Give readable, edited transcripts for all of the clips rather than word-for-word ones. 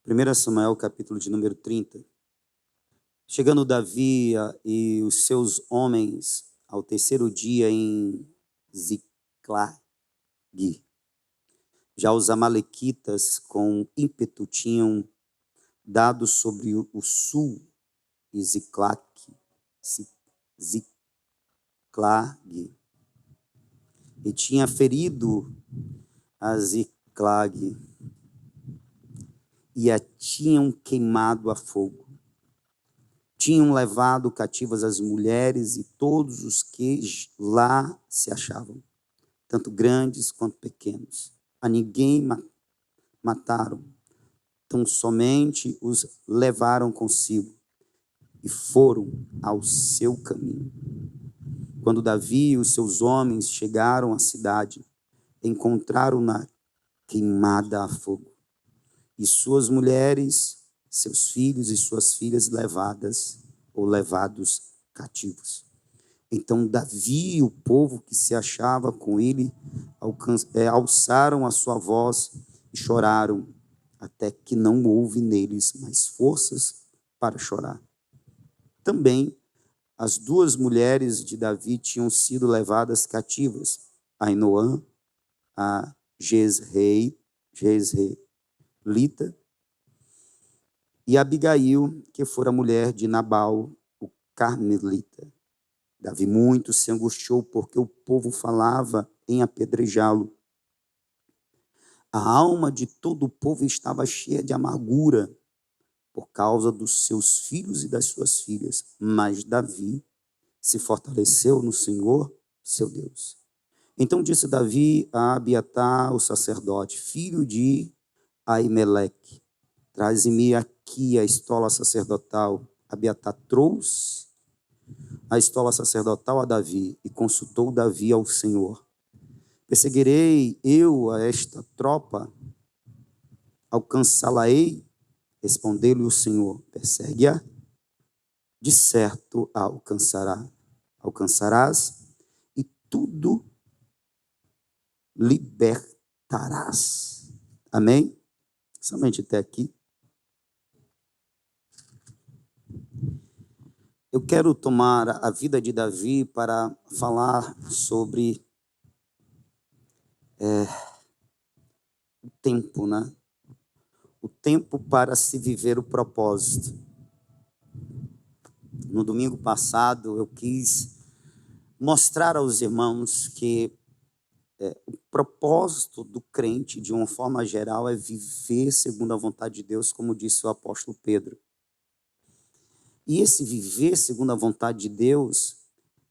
Primeiro Samuel, capítulo de número 30. Chegando Davi e os seus homens ao terceiro dia em Ziclag, já os amalequitas com ímpeto tinham dado sobre o sul e Ziclag, e tinha ferido a Ziclag e a tinham queimado a fogo. Tinham levado cativas as mulheres e todos os que lá se achavam, tanto grandes quanto pequenos. A ninguém mataram, tão somente os levaram consigo e foram ao seu caminho. Quando Davi e os seus homens chegaram à cidade, encontraram-na queimada a fogo, e suas mulheres, seus filhos e suas filhas levados cativos. Então Davi e o povo que se achava com ele alçaram a sua voz e choraram, até que não houve neles mais forças para chorar. Também as duas mulheres de Davi tinham sido levadas cativas, Ainoã, a Jezreelita, e Abigail, que fora mulher de Nabal, o Carmelita. Davi muito se angustiou, porque o povo falava em apedrejá-lo. A alma de todo o povo estava cheia de amargura, por causa dos seus filhos e das suas filhas. Mas Davi se fortaleceu no Senhor, seu Deus. Então disse Davi a Abiatar, o sacerdote, filho de Aimeleque: traze-me aqui a estola sacerdotal. Abiatar trouxe a estola sacerdotal a Davi e consultou Davi ao Senhor: perseguirei eu a esta tropa? Alcançá-la-ei? Respondeu-lhe o Senhor: persegue-a, de certo a alcançarás, e tudo libertarás. Amém? Somente até aqui. Eu quero tomar a vida de Davi para falar sobre o tempo, né? O tempo para se viver o propósito. No domingo passado, eu quis mostrar aos irmãos que o propósito do crente, de uma forma geral, é viver segundo a vontade de Deus, como disse o apóstolo Pedro. E esse viver segundo a vontade de Deus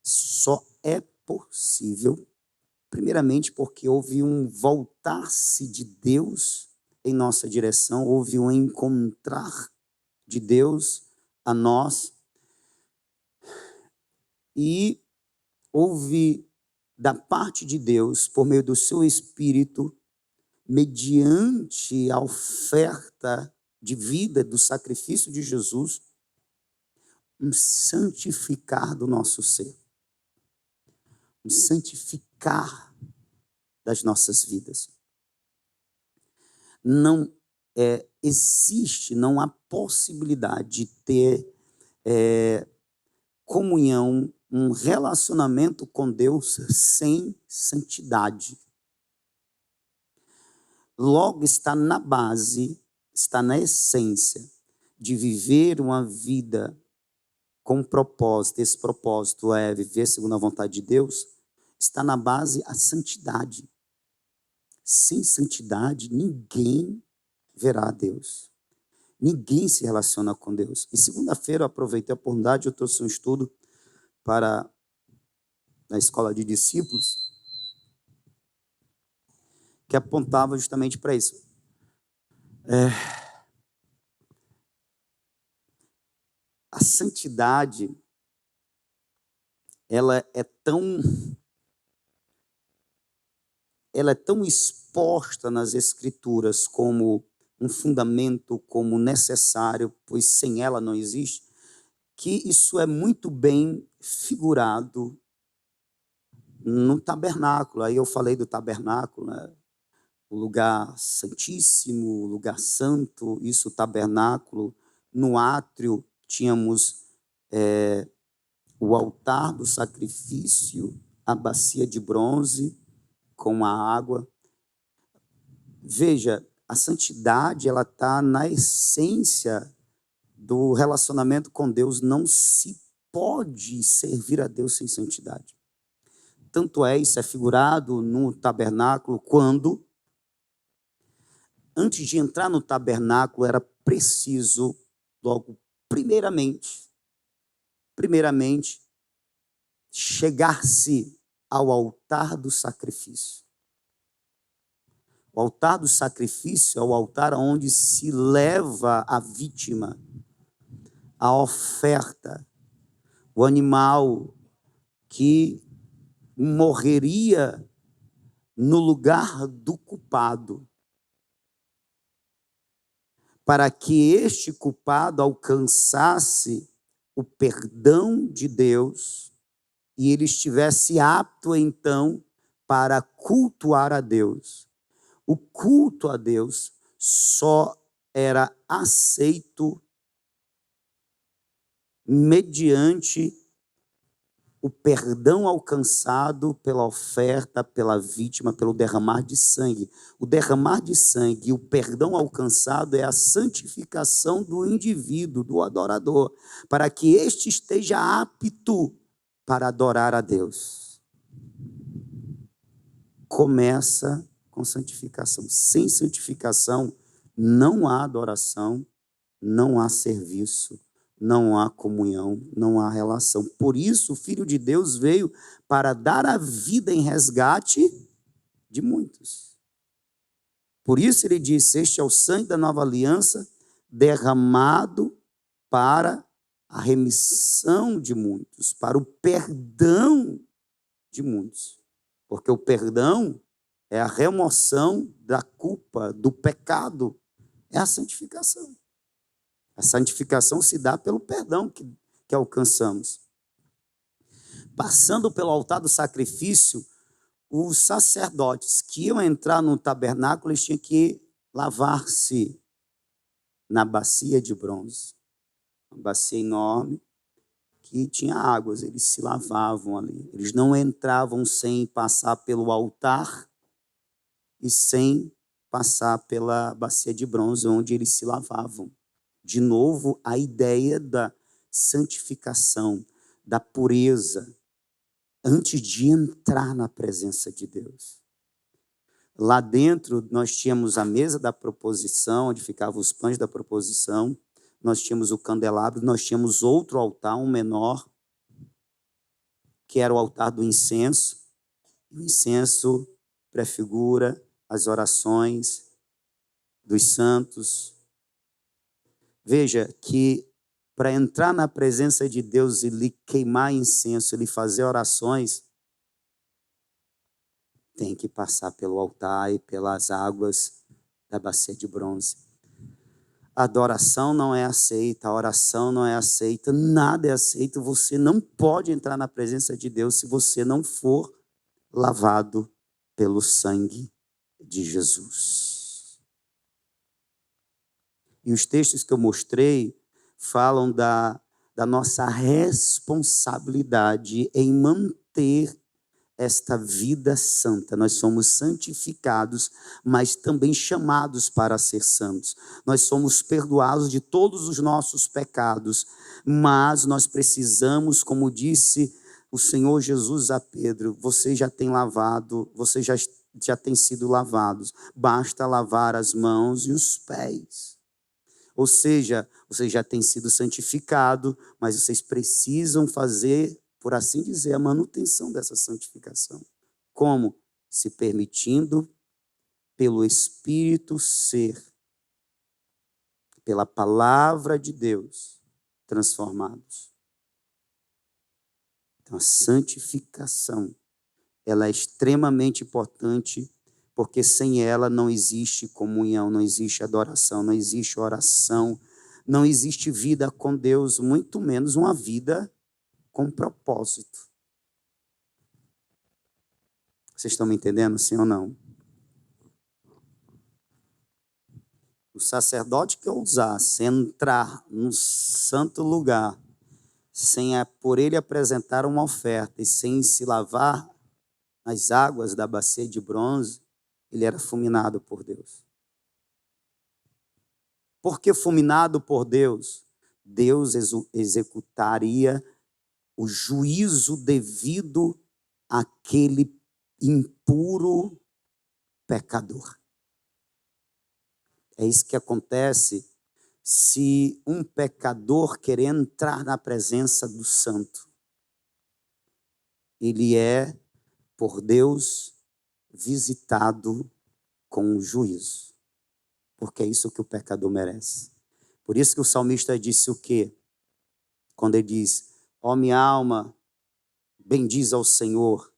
só é possível, primeiramente, porque houve um voltar-se de Deus em nossa direção, houve um encontrar de Deus a nós, e houve da parte de Deus, por meio do seu Espírito, mediante a oferta de vida, do sacrifício de Jesus, um santificar do nosso ser, um santificar das nossas vidas. Não existe, não há possibilidade de ter comunhão, um relacionamento com Deus sem santidade. Logo está na base, está na essência de viver uma vida com propósito. Esse propósito é viver segundo a vontade de Deus. Está na base a santidade. Sem santidade, ninguém verá a Deus. Ninguém se relaciona com Deus. E segunda-feira eu aproveitei a oportunidade, eu trouxe um estudo para a escola de discípulos, que apontava justamente para isso. A santidade, ela é tão exposta nas Escrituras como um fundamento, como necessário, pois sem ela não existe, que isso é muito bem figurado no tabernáculo. Aí eu falei do tabernáculo, né? O lugar santíssimo, o lugar santo, isso, o tabernáculo. No átrio tínhamos o altar do sacrifício, a bacia de bronze com a água. Veja, a santidade, ela está na essência do relacionamento com Deus. Não se pode servir a Deus sem santidade. Tanto é, isso é figurado no tabernáculo, quando, antes de entrar no tabernáculo, era preciso, logo, primeiramente, chegar-se ao altar do sacrifício. O altar do sacrifício é o altar onde se leva a vítima, a oferta, o animal que morreria no lugar do culpado, para que este culpado alcançasse o perdão de Deus e ele estivesse apto, então, para cultuar a Deus. O culto a Deus só era aceito mediante o perdão alcançado pela oferta, pela vítima, pelo derramar de sangue. O derramar de sangue e o perdão alcançado é a santificação do indivíduo, do adorador, para que este esteja apto para adorar a Deus. Começa com santificação. Sem santificação não há adoração, não há serviço, não há comunhão, não há relação. Por isso, o Filho de Deus veio para dar a vida em resgate de muitos. Por isso ele disse: este é o sangue da nova aliança derramado para a remissão de muitos, para o perdão de muitos. Porque o perdão é a remoção da culpa, do pecado, é a santificação. A santificação se dá pelo perdão que alcançamos. Passando pelo altar do sacrifício, os sacerdotes que iam entrar no tabernáculo, eles tinham que lavar-se na bacia de bronze. Uma bacia enorme que tinha águas, eles se lavavam ali. Eles não entravam sem passar pelo altar e sem passar pela bacia de bronze, onde eles se lavavam. De novo, a ideia da santificação, da pureza, antes de entrar na presença de Deus. Lá dentro, nós tínhamos a mesa da proposição, onde ficavam os pães da proposição, nós tínhamos o candelabro, nós tínhamos outro altar, um menor, que era o altar do incenso. O incenso prefigura as orações dos santos. Veja que para entrar na presença de Deus e lhe queimar incenso, lhe fazer orações, tem que passar pelo altar e pelas águas da bacia de bronze. A adoração não é aceita, a oração não é aceita, nada é aceito. Você não pode entrar na presença de Deus se você não for lavado pelo sangue de Jesus. E os textos que eu mostrei falam da nossa responsabilidade em manter esta vida santa. Nós somos santificados, mas também chamados para ser santos. Nós somos perdoados de todos os nossos pecados, mas nós precisamos, como disse o Senhor Jesus a Pedro, você já tem lavado, você já tem sido lavados, basta lavar as mãos e os pés. Ou seja, você já tem sido santificado, mas vocês precisam fazer, por assim dizer, a manutenção dessa santificação. Como? Se permitindo, pelo Espírito ser, pela palavra de Deus, transformados. Então, a santificação, ela é extremamente importante, porque sem ela não existe comunhão, não existe adoração, não existe oração, não existe vida com Deus, muito menos uma vida com propósito. Vocês estão me entendendo, sim ou não? O sacerdote que ousasse entrar no santo lugar, sem por ele apresentar uma oferta e sem se lavar nas águas da bacia de bronze, ele era fulminado por Deus. Porque fulminado por Deus, Deus executaria o juízo devido àquele impuro pecador. É isso que acontece se um pecador quer entrar na presença do santo. Ele é, por Deus, visitado com o juízo. Porque é isso que o pecador merece. Por isso que o salmista disse o quê? Quando ele diz, ó minha alma, bendiz ao Senhor.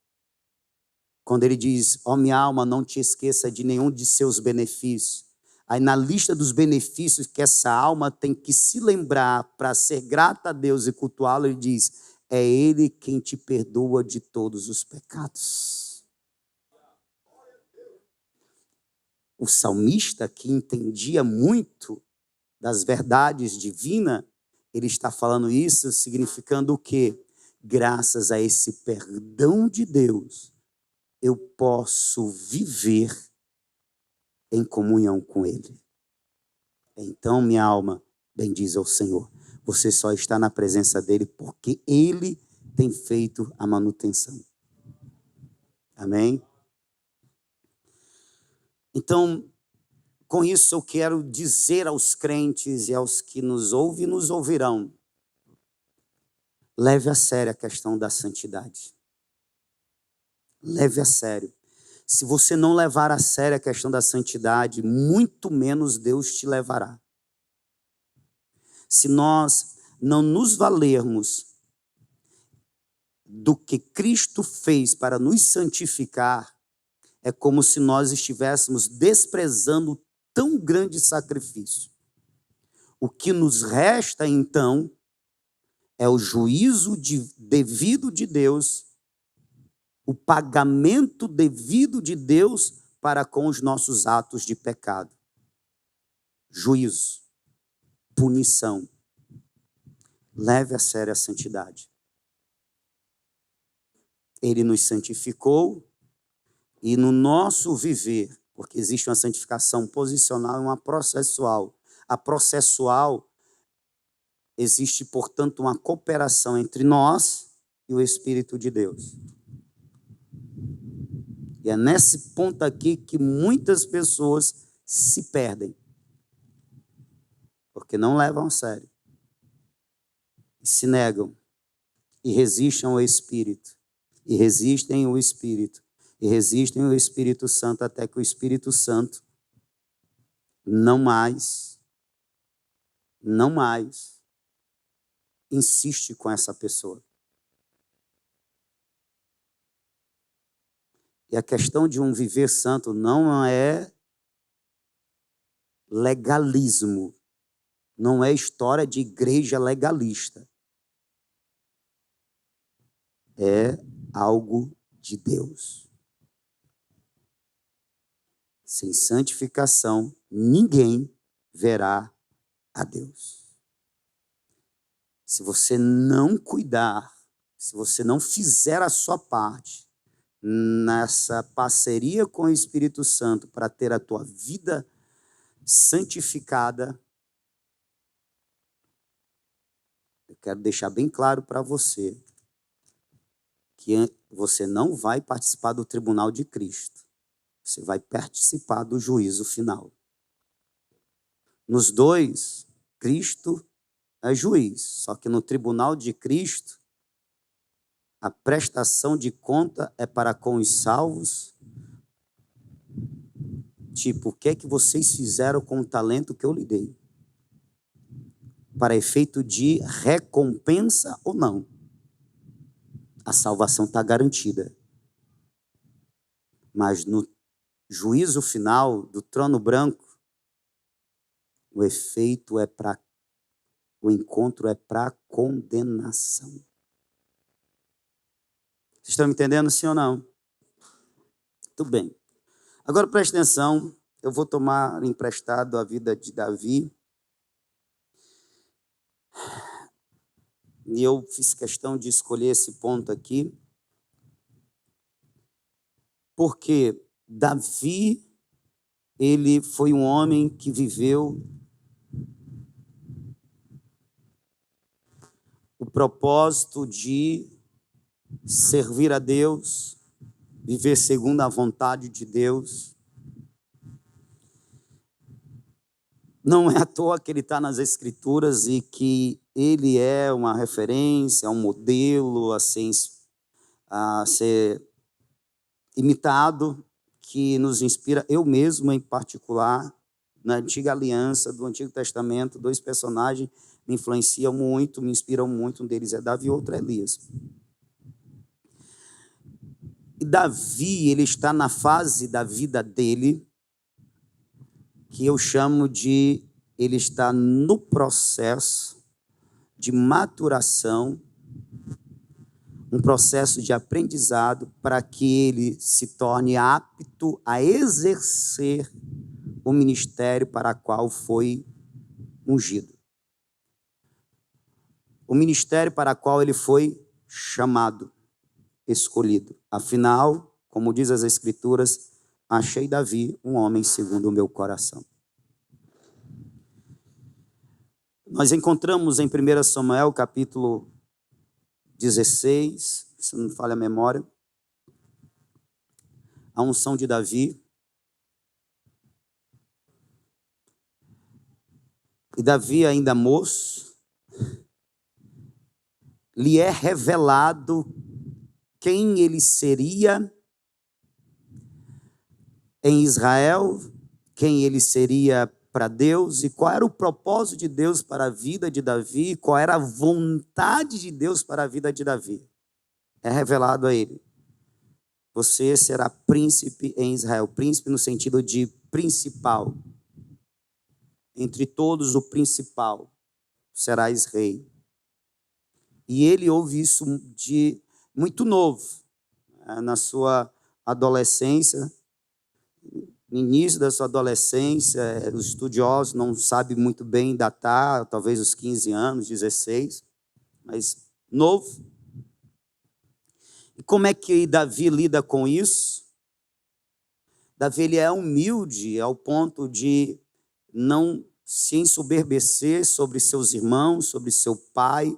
Quando ele diz, ó minha alma, não te esqueça de nenhum de seus benefícios. Aí na lista dos benefícios que essa alma tem que se lembrar para ser grata a Deus e cultuá-lo, ele diz, é Ele quem te perdoa de todos os pecados. O salmista, que entendia muito das verdades divinas, ele está falando isso significando o quê? Graças a esse perdão de Deus, eu posso viver em comunhão com Ele. Então, minha alma, bendiz ao Senhor. Você só está na presença dEle porque Ele tem feito a manutenção. Amém? Então, com isso eu quero dizer aos crentes e aos que nos ouvem e nos ouvirão, leve a sério a questão da santidade. Leve a sério. Se você não levar a sério a questão da santidade, muito menos Deus te levará. Se nós não nos valermos do que Cristo fez para nos santificar, é como se nós estivéssemos desprezando tão grande sacrifício. O que nos resta, então, é o juízo devido de Deus, o pagamento devido de Deus para com os nossos atos de pecado. Juízo, punição. Leve a sério a santidade. Ele nos santificou e no nosso viver, porque existe uma santificação posicional e uma processual. A processual existe, portanto, uma cooperação entre nós e o Espírito de Deus. E é nesse ponto aqui que muitas pessoas se perdem. Porque não levam a sério. E se negam. E resistem ao Espírito. E resistem ao Espírito. E resistem ao Espírito Santo até que o Espírito Santo não mais insiste com essa pessoa. E a questão de um viver santo não é legalismo, não é história de igreja legalista. É algo de Deus. Sem santificação, ninguém verá a Deus. Se você não cuidar, se você não fizer a sua parte, nessa parceria com o Espírito Santo para ter a tua vida santificada, eu quero deixar bem claro para você que você não vai participar do tribunal de Cristo. Você vai participar do juízo final. Nos dois, Cristo é juiz, só que no tribunal de Cristo, a prestação de conta é para com os salvos. Tipo, o que é que vocês fizeram com o talento que eu lhe dei? Para efeito de recompensa ou não? A salvação está garantida. Mas no juízo final do trono branco, o efeito é para, o encontro é para condenação. Vocês estão me entendendo, sim ou não? Tudo bem. Agora preste atenção, eu vou tomar emprestado a vida de Davi. E eu fiz questão de escolher esse ponto aqui, porque Davi, ele foi um homem que viveu o propósito de servir a Deus, viver segundo a vontade de Deus. Não é à toa que ele está nas Escrituras e que ele é uma referência, um modelo a ser imitado, que nos inspira, eu mesmo em particular, na antiga aliança do Antigo Testamento, 2 personagens me influenciam muito, me inspiram muito, um deles é Davi, outro é Elias. E Davi, ele está na fase da vida dele, que eu chamo de, ele está no processo de maturação, um processo de aprendizado para que ele se torne apto a exercer o ministério para o qual foi ungido. O ministério para o qual ele foi chamado, escolhido. Afinal, como diz as Escrituras, achei Davi um homem segundo o meu coração. Nós encontramos em 1 Samuel, capítulo 16, se não me falha a memória, a unção de Davi. E Davi, ainda moço, lhe é revelado quem ele seria em Israel, quem ele seria para Deus e qual era o propósito de Deus para a vida de Davi, qual era a vontade de Deus para a vida de Davi. É revelado a ele. Você será príncipe em Israel, príncipe no sentido de principal. Entre todos, o principal, serás rei. E ele ouve isso de muito novo, na sua adolescência, no início da sua adolescência, os estudiosos não sabem muito bem datar, talvez os 15 anos, 16, mas novo. E como é que Davi lida com isso? Davi, ele é humilde ao ponto de não se ensoberbecer sobre seus irmãos, sobre seu pai,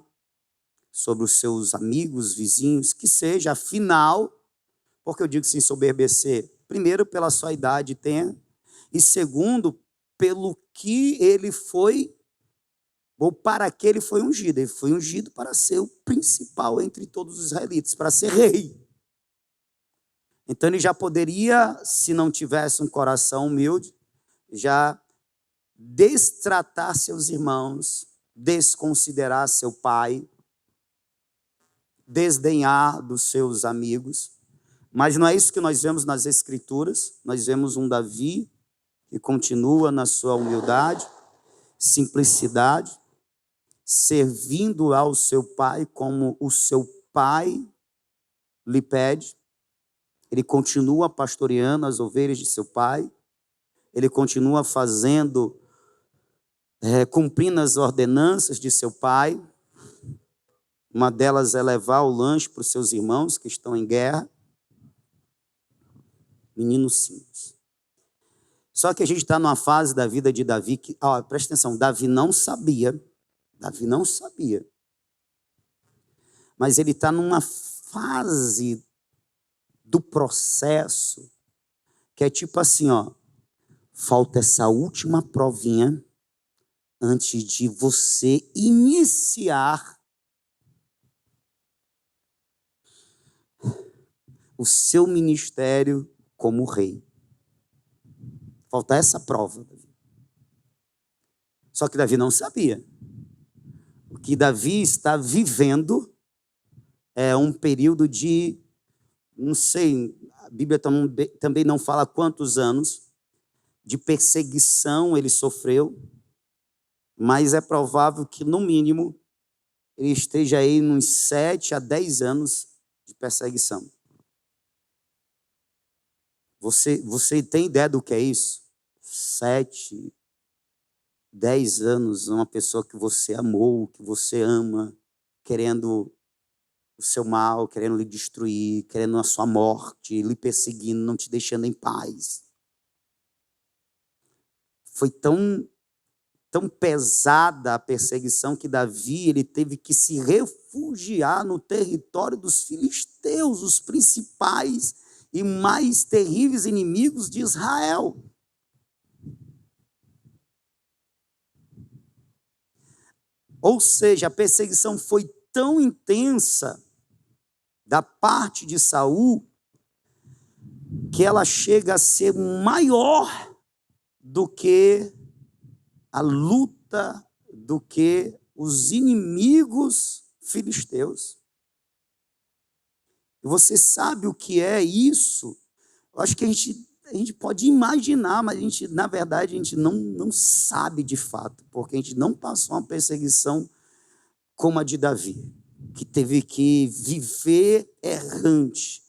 sobre os seus amigos, vizinhos, que seja, afinal, porque eu digo se ensoberbecer? Primeiro, pela sua idade tenra, e segundo, pelo que ele foi, ou para que ele foi ungido. Ele foi ungido para ser o principal entre todos os israelitas, para ser rei. Então ele já poderia, se não tivesse um coração humilde, já destratar seus irmãos, desconsiderar seu pai, desdenhar dos seus amigos. Mas não é isso que nós vemos nas Escrituras. Nós vemos um Davi que continua na sua humildade, simplicidade, servindo ao seu pai como o seu pai lhe pede. Ele continua pastoreando as ovelhas de seu pai. Ele continua cumprindo as ordenanças de seu pai. Uma delas é levar o lanche para os seus irmãos que estão em guerra. Menino simples. Só que a gente está numa fase da vida de Davi que, presta atenção, Davi não sabia, mas ele está numa fase do processo que é tipo assim, falta essa última provinha antes de você iniciar o seu ministério como rei. Falta essa prova. Só que Davi não sabia. O que Davi está vivendo é um período de, não sei, a Bíblia também não fala quantos anos de perseguição ele sofreu, mas é provável que, no mínimo, ele esteja aí uns 7 a 10 anos de perseguição. Você tem ideia do que é isso? 7, 10 anos, uma pessoa que você amou, que você ama, querendo o seu mal, querendo lhe destruir, querendo a sua morte, lhe perseguindo, não te deixando em paz. Foi tão pesada a perseguição que Davi ele teve que se refugiar no território dos filisteus, os principais e mais terríveis inimigos de Israel. Ou seja, a perseguição foi tão intensa da parte de Saul que ela chega a ser maior do que a luta, do que os inimigos filisteus. E você sabe o que é isso? Eu acho que a gente pode imaginar, mas na verdade, a gente não sabe de fato, porque a gente não passou uma perseguição como a de Davi, que teve que viver errante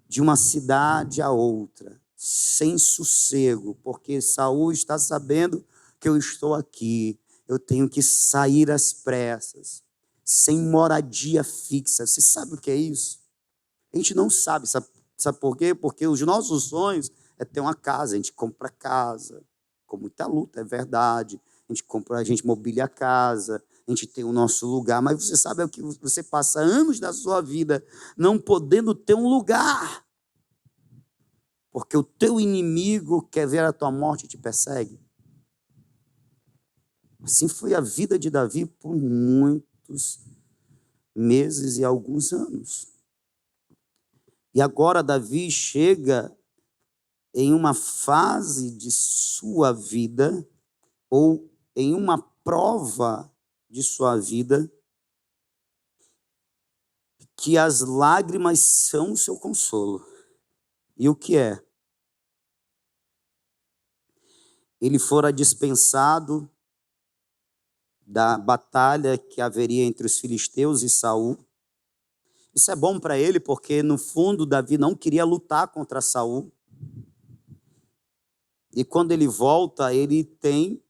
de uma cidade a outra, sem sossego, porque Saul está sabendo que eu estou aqui, eu tenho que sair às pressas, sem moradia fixa. Você sabe o que é isso? A gente não sabe, sabe por quê? Porque os nossos sonhos é ter uma casa, a gente compra casa, com muita luta, é verdade, a gente mobília a casa, a gente tem o nosso lugar, mas você sabe o que você passa anos da sua vida não podendo ter um lugar, porque o teu inimigo quer ver a tua morte e te persegue. Assim foi a vida de Davi por muitos meses e alguns anos. E agora Davi chega em uma fase de sua vida, ou em uma prova de sua vida, que as lágrimas são o seu consolo. E o que é? Ele fora dispensado da batalha que haveria entre os filisteus e Saul. Isso é bom para ele, porque no fundo Davi não queria lutar contra Saul. E quando ele volta, ele tem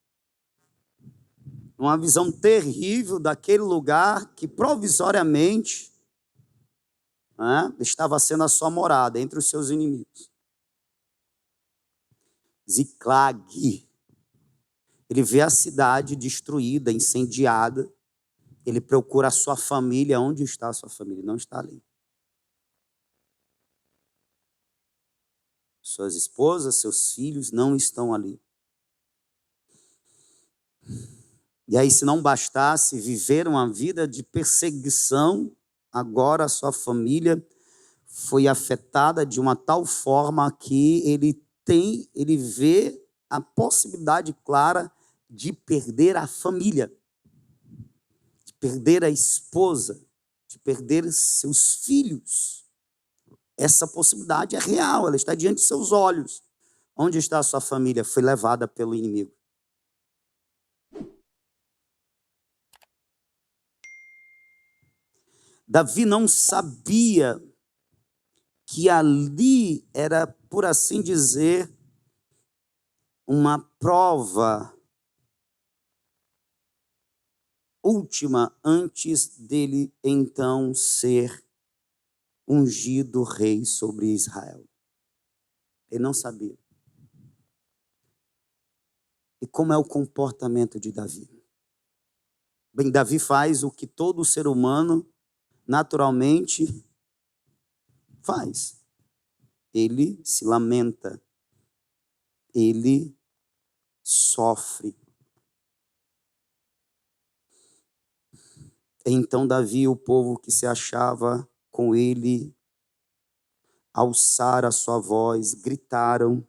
uma visão terrível daquele lugar que provisoriamente estava sendo a sua morada entre os seus inimigos. Ziclag. Ele vê a cidade destruída, incendiada. Ele procura a sua família. Onde está a sua família? Não está ali. Suas esposas, seus filhos não estão ali. E aí, se não bastasse viver uma vida de perseguição, agora a sua família foi afetada de uma tal forma que ele vê a possibilidade clara de perder a família, de perder a esposa, de perder seus filhos. Essa possibilidade é real, ela está diante de seus olhos. Onde está a sua família? Foi levada pelo inimigo. Davi não sabia que ali era, por assim dizer, uma prova última antes dele então ser ungido rei sobre Israel. Ele não sabia. E como é o comportamento de Davi? Bem, Davi faz o que todo ser humano naturalmente faz. Ele se lamenta. Ele sofre. Então Davi e o povo que se achava com ele alçaram a sua voz, gritaram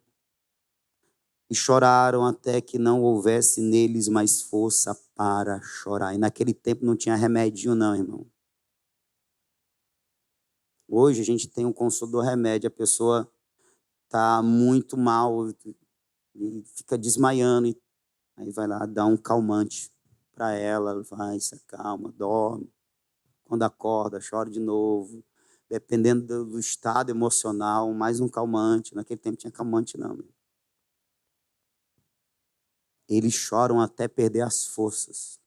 e choraram até que não houvesse neles mais força para chorar. E naquele tempo não tinha remedinho não, irmão. Hoje a gente tem um consolo do remédio, a pessoa está muito mal e fica desmaiando, aí vai lá dar um calmante para ela vai, se acalma, dorme. Quando acorda, chora de novo. dependendo do estado emocional, mais um calmante. Naquele tempo tinha calmante não. Eles choram até perder as forças.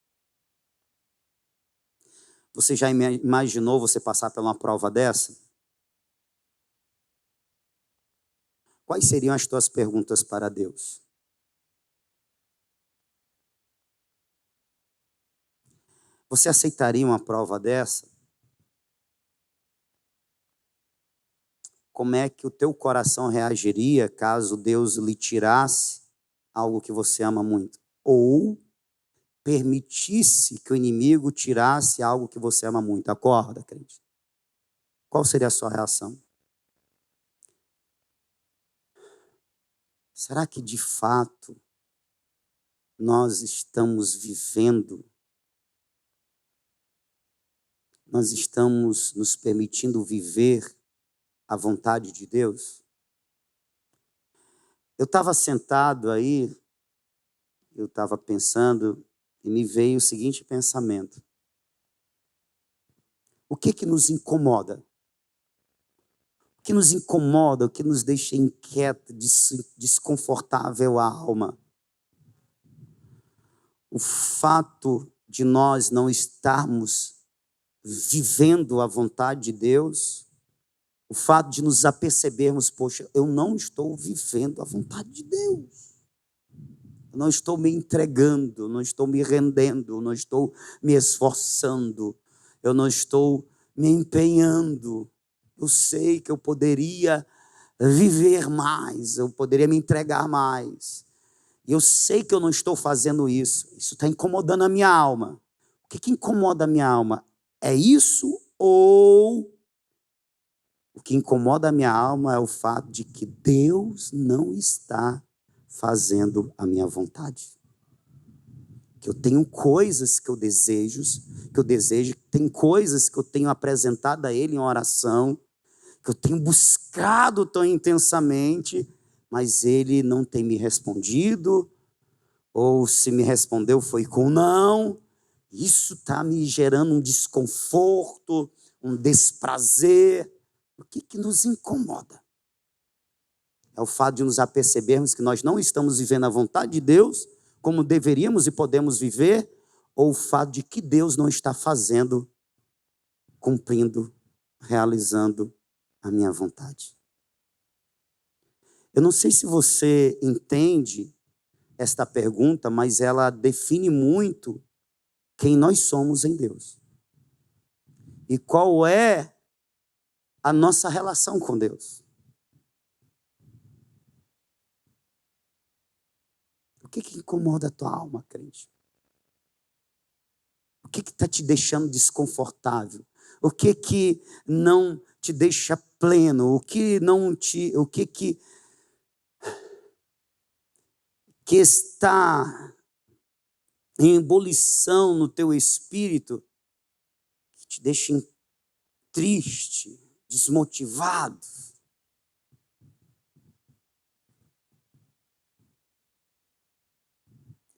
Você já imaginou você passar por uma prova dessa? Quais seriam as tuas perguntas para Deus? Você aceitaria uma prova dessa? Como é que o teu coração reagiria caso Deus lhe tirasse algo que você ama muito? Ou permitisse que o inimigo tirasse algo que você ama muito? Acorda, crente. Qual seria a sua reação? Será que de fato nós estamos vivendo? Nós estamos nos permitindo viver a vontade de Deus? Eu estava sentado aí, eu estava pensando e me veio o seguinte pensamento. O que nos incomoda? O que nos incomoda, o que nos deixa inquieto, desconfortável a alma? O fato de nós não estarmos vivendo a vontade de Deus, o fato de nos apercebermos, poxa, eu não estou vivendo a vontade de Deus. Eu não estou me entregando, eu não estou me rendendo, eu não estou me esforçando, eu não estou me empenhando. Eu sei que eu poderia viver mais, eu poderia me entregar mais. E eu sei que eu não estou fazendo isso. Isso está incomodando a minha alma. O que incomoda a minha alma? É isso ou o que incomoda a minha alma é o fato de que Deus não está fazendo a minha vontade. Que eu tenho coisas que eu desejo, tem coisas que eu tenho apresentado a Ele em oração, que eu tenho buscado tão intensamente, mas Ele não tem me respondido, ou se me respondeu foi com não. Isso está me gerando um desconforto, um desprazer. O que nos incomoda? É o fato de nos apercebermos que nós não estamos vivendo a vontade de Deus como deveríamos e podemos viver, ou o fato de que Deus não está fazendo, cumprindo, realizando a minha vontade. Eu não sei se você entende esta pergunta, mas ela define muito quem nós somos em Deus. E qual é a nossa relação com Deus. O que incomoda a tua alma, crente? O que está te deixando desconfortável? O que não te deixa pleno? O que está em ebulição no teu espírito, que te deixa triste, desmotivado?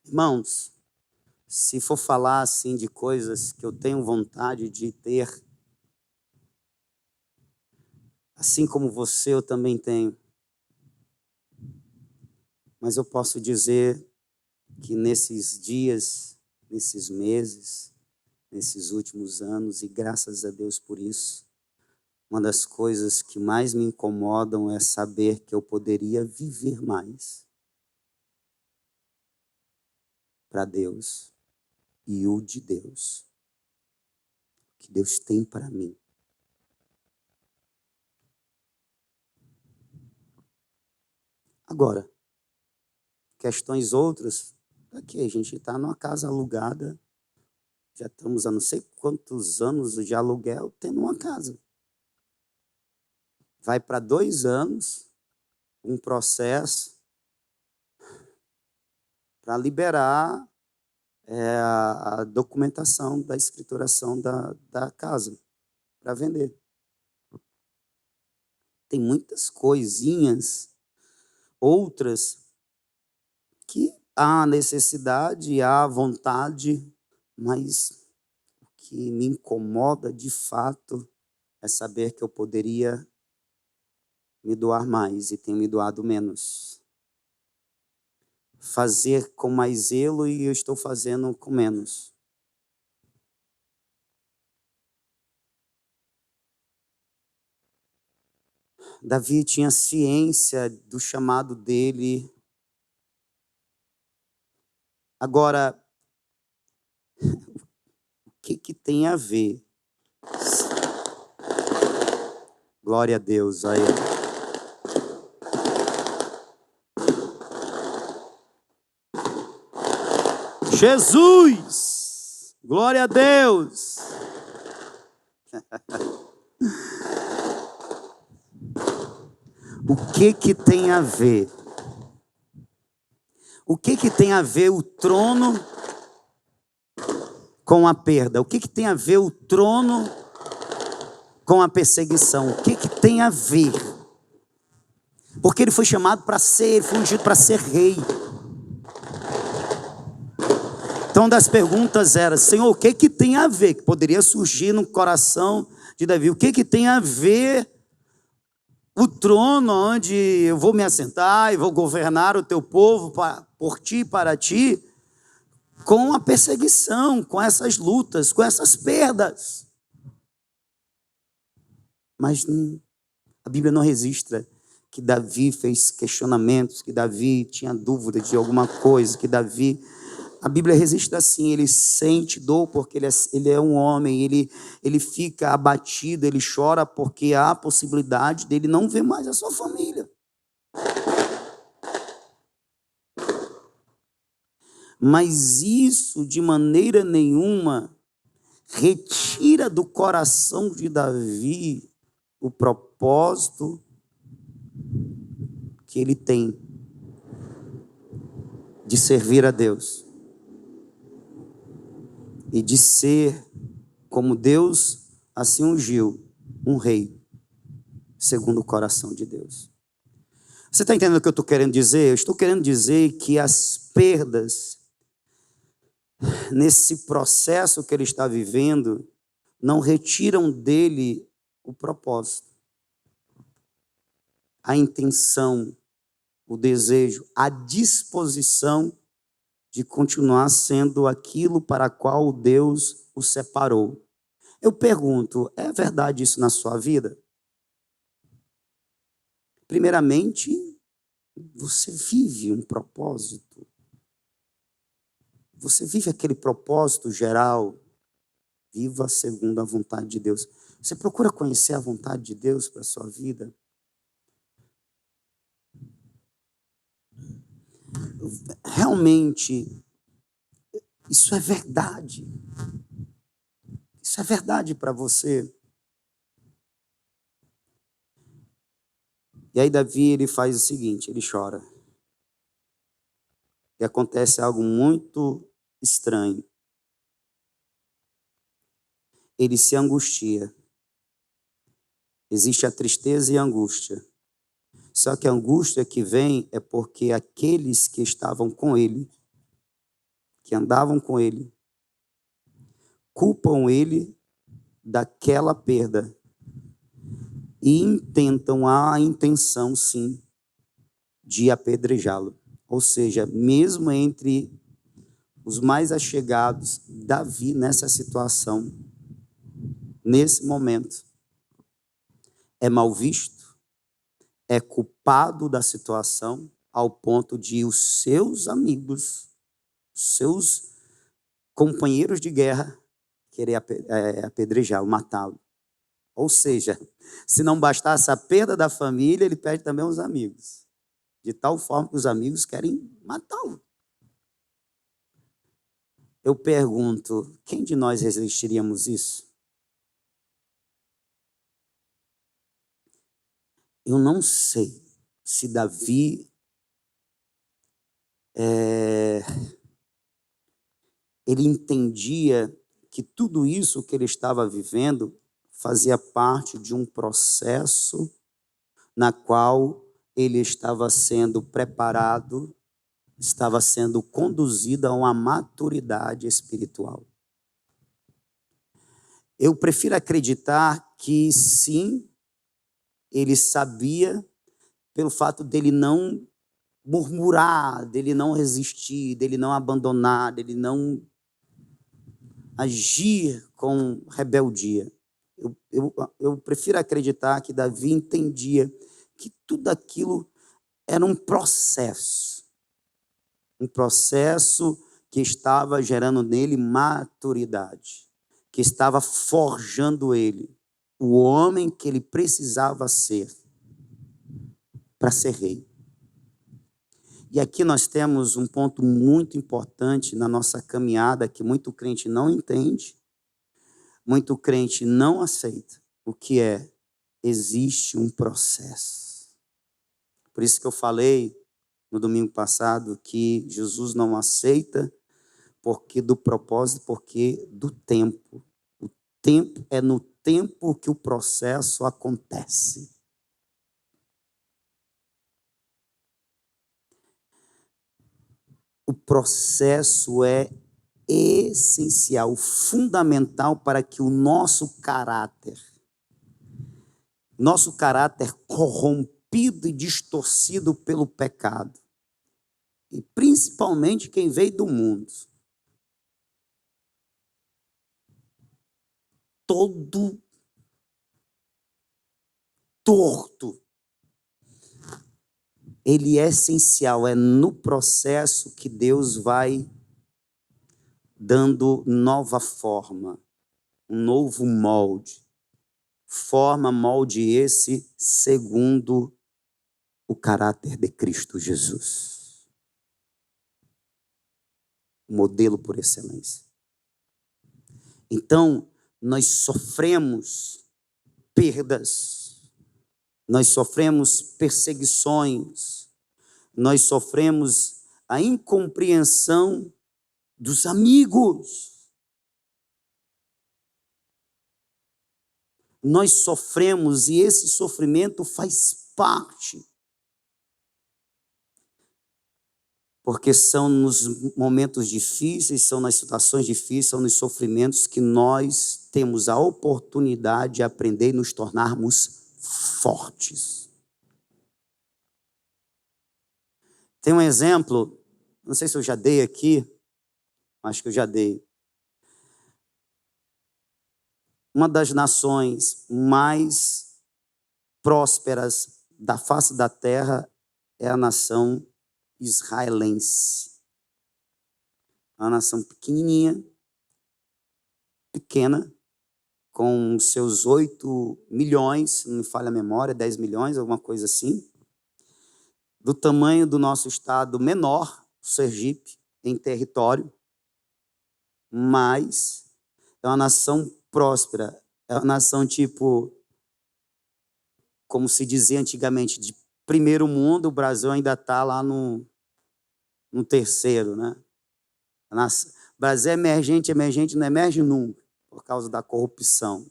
Irmãos, se for falar assim de coisas que eu tenho vontade de ter, assim como você, eu também tenho. Mas eu posso dizer que nesses dias, nesses meses, nesses últimos anos, e graças a Deus por isso, uma das coisas que mais me incomodam é saber que eu poderia viver mais para Deus e o de Deus, que Deus tem para mim. Agora, questões outras, aqui a gente está numa casa alugada, já estamos há não sei quantos anos de aluguel tendo uma casa. Vai para 2 anos, um processo para liberar a documentação da escrituração da casa para vender. Tem muitas coisinhas, outras que há necessidade, há vontade, mas o que me incomoda de fato é saber que eu poderia me doar mais e tenho me doado menos. Fazer com mais zelo e eu estou fazendo com menos. Davi tinha ciência do chamado dele. Agora, o que tem a ver? Glória a Deus. Aí. Jesus! Glória a Deus! O que tem a ver? O que tem a ver o trono com a perda? O que tem a ver o trono com a perseguição? O que tem a ver? Porque ele foi chamado para ser, ele foi ungido para ser rei. Então, uma das perguntas era: Senhor, o que tem a ver? Que poderia surgir no coração de Davi. O que tem a ver o trono onde eu vou me assentar e vou governar o teu povo por ti e para ti, com a perseguição, com essas lutas, com essas perdas? Mas a Bíblia não registra que Davi fez questionamentos, que Davi tinha dúvida de alguma coisa, que Davi... A Bíblia registra assim: ele sente dor porque ele é um homem, ele fica abatido, ele chora porque há a possibilidade dele não ver mais a sua família. Mas isso de maneira nenhuma retira do coração de Davi o propósito que ele tem de servir a Deus e de ser, como Deus assim ungiu, um rei segundo o coração de Deus. Você está entendendo o que eu estou querendo dizer? Eu estou querendo dizer que as perdas nesse processo que ele está vivendo não retiram dele o propósito, a intenção, o desejo, a disposição de continuar sendo aquilo para qual Deus o separou. Eu pergunto, é verdade isso na sua vida? Primeiramente, você vive um propósito. Você vive aquele propósito geral. Viva segundo a vontade de Deus. Você procura conhecer a vontade de Deus para a sua vida? Realmente, isso é verdade. Isso é verdade para você. E aí Davi, ele faz o seguinte, ele chora. E acontece algo muito estranho. Ele se angustia. Existe a tristeza e a angústia. Só que a angústia que vem é porque aqueles que estavam com ele, que andavam com ele, culpam ele daquela perda e intentam a intenção, sim, de apedrejá-lo. Ou seja, mesmo entre os mais achegados, Davi nessa situação, nesse momento, é mal visto, é culpado da situação, ao ponto de os seus amigos, seus companheiros de guerra, querer apedrejá-lo, matá-lo. Ou seja, se não bastasse a perda da família, ele perde também os amigos. De tal forma que os amigos querem matá-lo. Eu pergunto, quem de nós resistiríamos isso? Eu não sei se Davi ele entendia que tudo isso que ele estava vivendo fazia parte de um processo na qual ele estava sendo preparado, estava sendo conduzido a uma maturidade espiritual. Eu prefiro acreditar que sim, ele sabia, pelo fato dele não murmurar, dele não resistir, dele não abandonar, dele não agir com rebeldia. Eu prefiro acreditar que Davi entendia que tudo aquilo era um processo que estava gerando nele maturidade, que estava forjando ele, o homem que ele precisava ser para ser rei. E aqui nós temos um ponto muito importante na nossa caminhada que muito crente não entende, muito crente não aceita, o que é: existe um processo. Por isso que eu falei no domingo passado que Jesus não aceita porque do propósito, porque do tempo. O tempo é no tempo que o processo acontece. O processo é essencial, fundamental para que o nosso caráter corrompido e distorcido pelo pecado, e principalmente quem veio do mundo, todo torto, ele é essencial, é no processo que Deus vai dando nova forma, um novo molde. Molde esse segundo o caráter de Cristo Jesus. Modelo por excelência. Então, nós sofremos perdas, nós sofremos perseguições, nós sofremos a incompreensão dos amigos. Nós sofremos e esse sofrimento faz parte. Porque são nos momentos difíceis, são nas situações difíceis, são nos sofrimentos que nós temos a oportunidade de aprender e nos tornarmos fortes. Tem um exemplo, não sei se eu já dei aqui, acho que eu já dei. Uma das nações mais prósperas da face da terra é a nação israelense. Uma nação pequena, com seus 8 milhões, se não me falha a memória, 10 milhões, alguma coisa assim, do tamanho do nosso estado menor, Sergipe, em território, mas é uma nação próspera, é uma nação tipo, como se dizia antigamente, de primeiro mundo. O Brasil ainda está lá no terceiro, né? O Brasil é emergente, não emerge nunca, por causa da corrupção.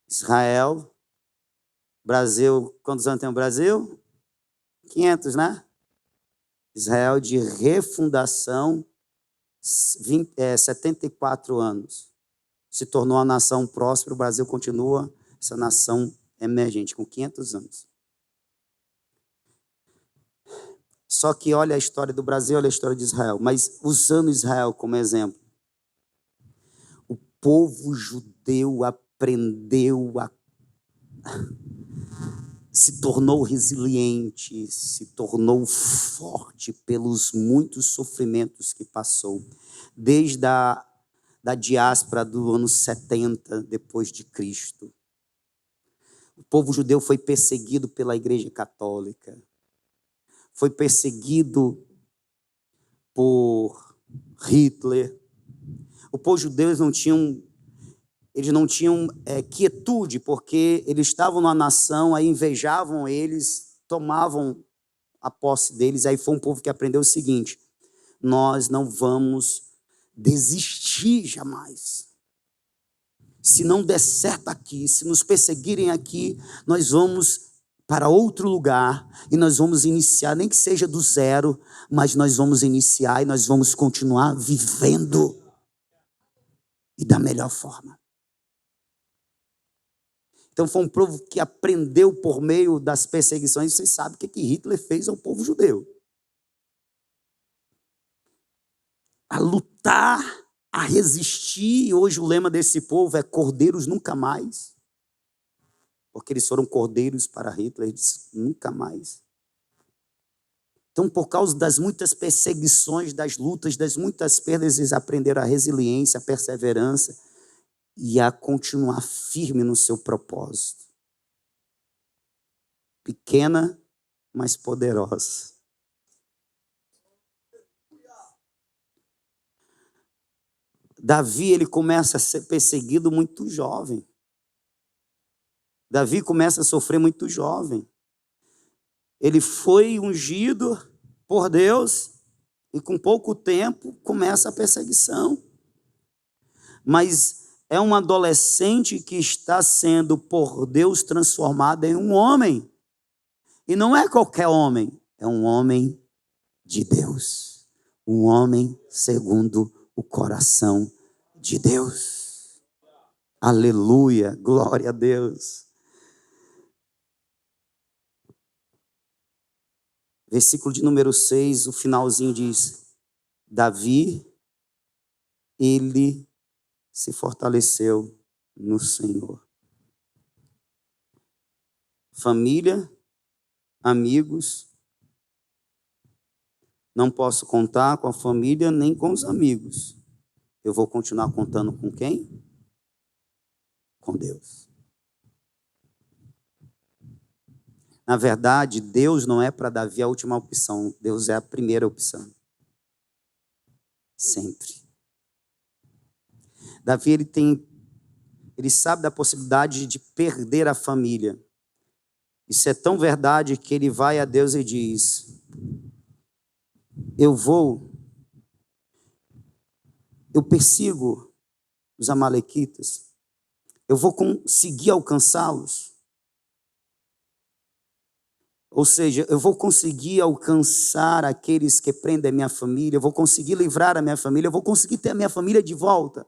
Israel, Brasil, quantos anos tem o Brasil? 500, né? Israel de refundação, 74 anos. Se tornou uma nação próspera, o Brasil continua essa nação emergente, com 500 anos. Só que olha a história do Brasil, olha a história de Israel, mas usando Israel como exemplo, o povo judeu aprendeu se tornou resiliente, se tornou forte pelos muitos sofrimentos que passou, desde da diáspora do ano 70 depois de Cristo. O povo judeu foi perseguido pela Igreja Católica, foi perseguido por Hitler. O povo judeu, eles não tinham quietude, porque eles estavam numa nação, aí invejavam eles, tomavam a posse deles. Aí foi um povo que aprendeu o seguinte: nós não vamos desistir jamais. Se não der certo aqui, se nos perseguirem aqui, nós vamos para outro lugar e nós vamos iniciar, nem que seja do zero, mas nós vamos iniciar e nós vamos continuar vivendo, e da melhor forma. Então foi um povo que aprendeu por meio das perseguições. Vocês sabem o que Hitler fez ao povo judeu. A lutar, a resistir. E hoje o lema desse povo é cordeiros nunca mais. Porque eles foram cordeiros para Hitler, ele disse, nunca mais. Então, por causa das muitas perseguições, das lutas, das muitas perdas, eles aprenderam a resiliência, a perseverança e a continuar firme no seu propósito. Pequena, mas poderosa. Davi, ele começa a ser perseguido muito jovem. Davi começa a sofrer muito jovem. Ele foi ungido por Deus e com pouco tempo começa a perseguição. Mas é um adolescente que está sendo por Deus transformado em um homem. E não é qualquer homem, é um homem de Deus. Um homem segundo o coração de Deus. Aleluia, glória a Deus. Versículo de número 6, o finalzinho diz: Davi, ele se fortaleceu no Senhor. Família, amigos, não posso contar com a família nem com os amigos. Eu vou continuar contando com quem? Com Deus. Na verdade, Deus não é para Davi a última opção. Deus é a primeira opção. Sempre. Davi, ele sabe da possibilidade de perder a família. Isso é tão verdade que ele vai a Deus e diz: eu persigo os amalequitas, eu vou conseguir alcançá-los. Ou seja, eu vou conseguir alcançar aqueles que prendem a minha família, eu vou conseguir livrar a minha família, eu vou conseguir ter a minha família de volta.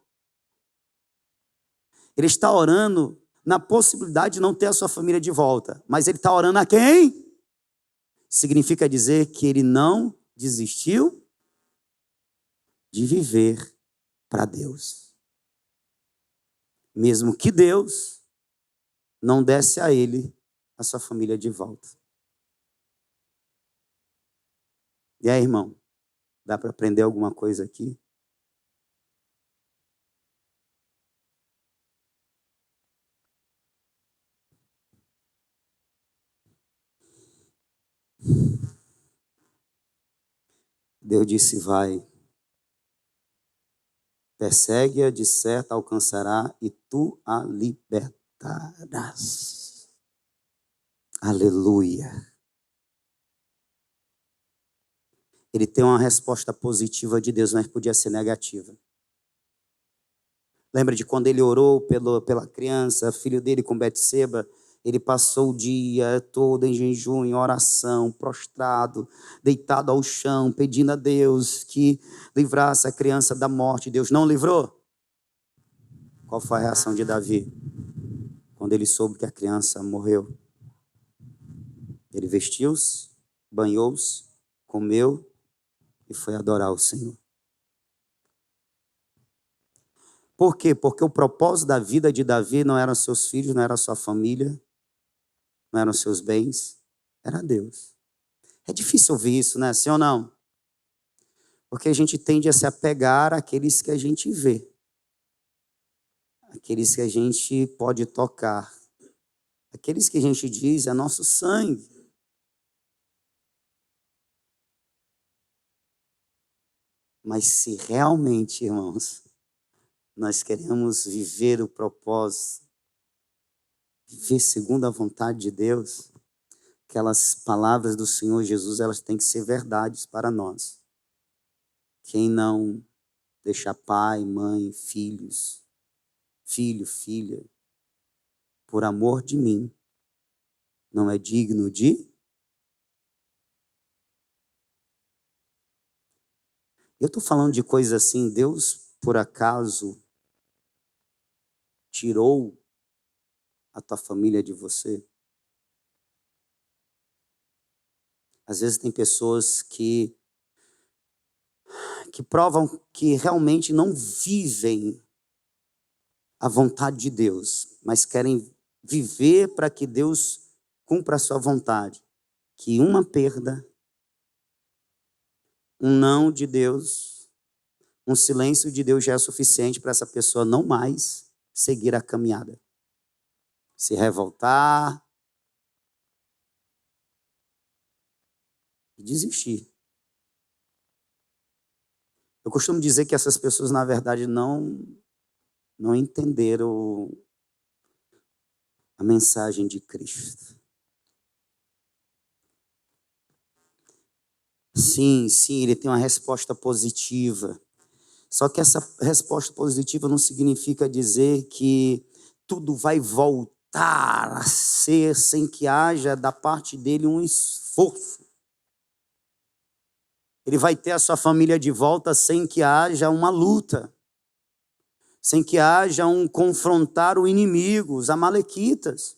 Ele está orando na possibilidade de não ter a sua família de volta, mas ele está orando a quem? Significa dizer que ele não desistiu de viver para Deus. Mesmo que Deus não desse a ele a sua família de volta. E aí, irmão, dá para aprender alguma coisa aqui? Deus disse, vai, persegue-a, de certo alcançará e tu a libertarás. Aleluia. Ele tem uma resposta positiva de Deus, mas podia ser negativa. Lembra de quando ele orou pela criança, filho dele com Betseba? Ele passou o dia todo em jejum, em oração, prostrado, deitado ao chão, pedindo a Deus que livrasse a criança da morte. Deus não livrou? Qual foi a reação de Davi? Quando ele soube que a criança morreu. Ele vestiu-se, banhou-se, comeu e foi adorar o Senhor. Por quê? Porque o propósito da vida de Davi não eram seus filhos, não era sua família, não eram seus bens, era Deus. É difícil ouvir isso, né? Sim ou não? Porque a gente tende a se apegar àqueles que a gente vê, aqueles que a gente pode tocar, aqueles que a gente diz é nosso sangue. Mas se realmente, irmãos, nós queremos viver o propósito, viver segundo a vontade de Deus, aquelas palavras do Senhor Jesus, elas têm que ser verdades para nós. Quem não deixa pai, mãe, filhos, filho, filha, por amor de mim, não é digno de... Eu estou falando de coisas assim, Deus, por acaso, tirou a tua família de você. Às vezes tem pessoas que provam que realmente não vivem a vontade de Deus, mas querem viver para que Deus cumpra a sua vontade. Que uma perda, um não de Deus, um silêncio de Deus já é suficiente para essa pessoa não mais seguir a caminhada. Se revoltar e desistir. Eu costumo dizer que essas pessoas, na verdade, não entenderam a mensagem de Cristo. Sim, ele tem uma resposta positiva. Só que essa resposta positiva não significa dizer que tudo vai voltar a ser sem que haja da parte dele um esforço. Ele vai ter a sua família de volta sem que haja uma luta, sem que haja um confrontar o inimigo, os amalequitas.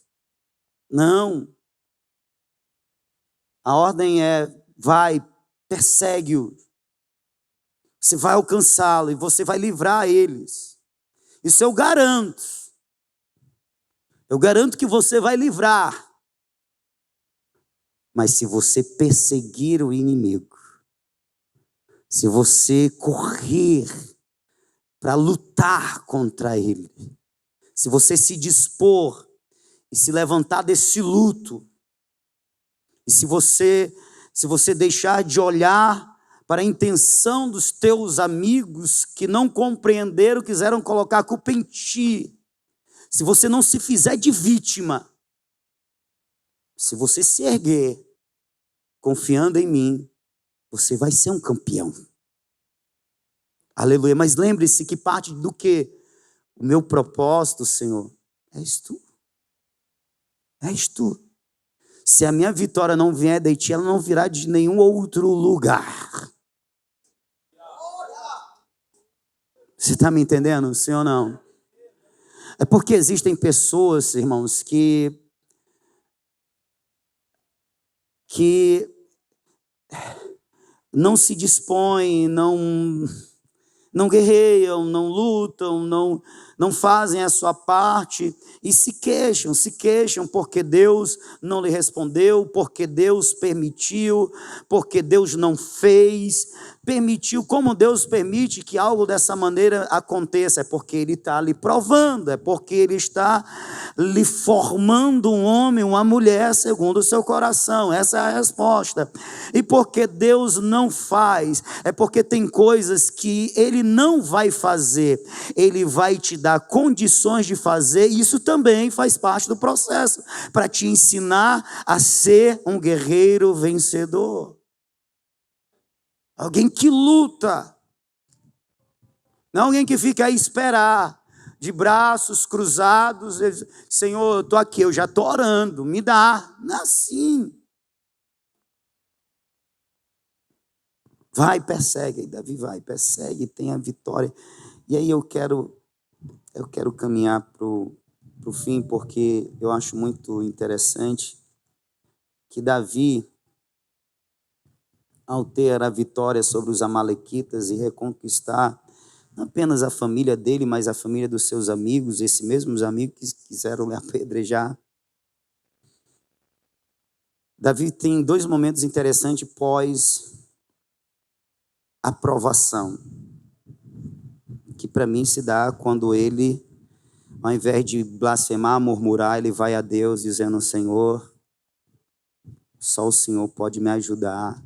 Não. A ordem é: vai, persegue-o. Você vai alcançá-lo e você vai livrar eles. Isso eu garanto. Eu garanto que você vai livrar. Mas se você perseguir o inimigo, se você correr para lutar contra ele, se você se dispor e se levantar desse luto, e se você deixar de olhar para a intenção dos teus amigos que não compreenderam, quiseram colocar a culpa em ti, se você não se fizer de vítima, se você se erguer, confiando em mim, você vai ser um campeão. Aleluia. Mas lembre-se que parte do que? O meu propósito, Senhor, és tu. És tu. Se a minha vitória não vier de ti, ela não virá de nenhum outro lugar. Você está me entendendo, sim ou não? É porque existem pessoas, irmãos, que não se dispõem, não guerreiam, não lutam, não fazem a sua parte e se queixam porque Deus não lhe respondeu, porque Deus permitiu, porque Deus não fez, permitiu. Como Deus permite que algo dessa maneira aconteça? É porque Ele está lhe provando, é porque Ele está lhe formando um homem, uma mulher segundo o seu coração. Essa é a resposta. E porque Deus não faz, é porque tem coisas que Ele não vai fazer, Ele vai te dar condições de fazer, e isso também faz parte do processo, para te ensinar a ser um guerreiro vencedor. Alguém que luta, não alguém que fica a esperar, de braços cruzados, Senhor, eu estou aqui, eu já estou orando, me dá. Não é assim. Vai, persegue, Davi vai, persegue, tem a vitória. E aí eu quero caminhar para o fim, porque eu acho muito interessante que Davi, ao ter a vitória sobre os amalequitas e reconquistar não apenas a família dele, mas a família dos seus amigos, esses mesmos amigos que quiseram lhe apedrejar. Davi tem 2 momentos interessantes pós aprovação, que para mim se dá quando ele, ao invés de blasfemar, murmurar, ele vai a Deus dizendo: Senhor, só o Senhor pode me ajudar,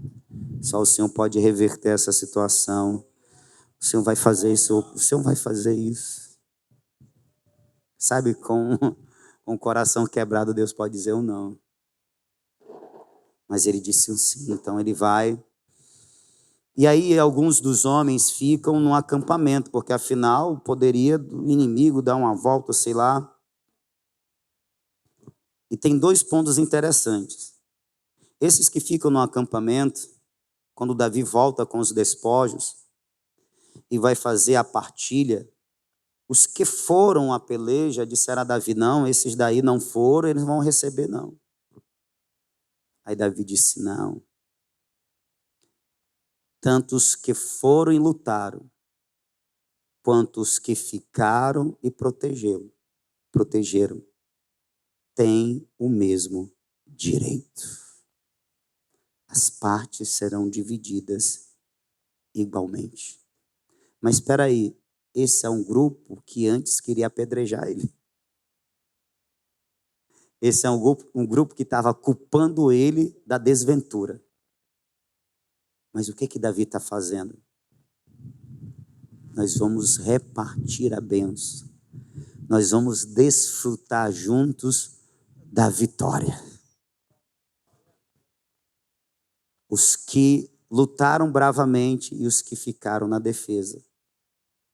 só o Senhor pode reverter essa situação, o Senhor vai fazer isso, o Senhor vai fazer isso. Sabe, com o coração quebrado, Deus pode dizer um não. Mas ele disse um sim, então ele vai. E aí alguns dos homens ficam no acampamento, porque afinal poderia o inimigo dar uma volta, sei lá. E tem 2 pontos interessantes. Esses que ficam no acampamento, quando Davi volta com os despojos e vai fazer a partilha, Os que foram à peleja disseram a Davi, não, esses daí não foram, eles não vão receber não. Aí Davi disse, não. Tanto os que foram e lutaram, quanto os que ficaram e protegeram, têm o mesmo direito. As partes serão divididas igualmente. Mas espera aí, esse é um grupo que antes queria apedrejar ele. Esse é um grupo que estava culpando ele da desventura. Mas o que Davi está fazendo? Nós vamos repartir a bênção. Nós vamos desfrutar juntos da vitória. Os que lutaram bravamente e os que ficaram na defesa.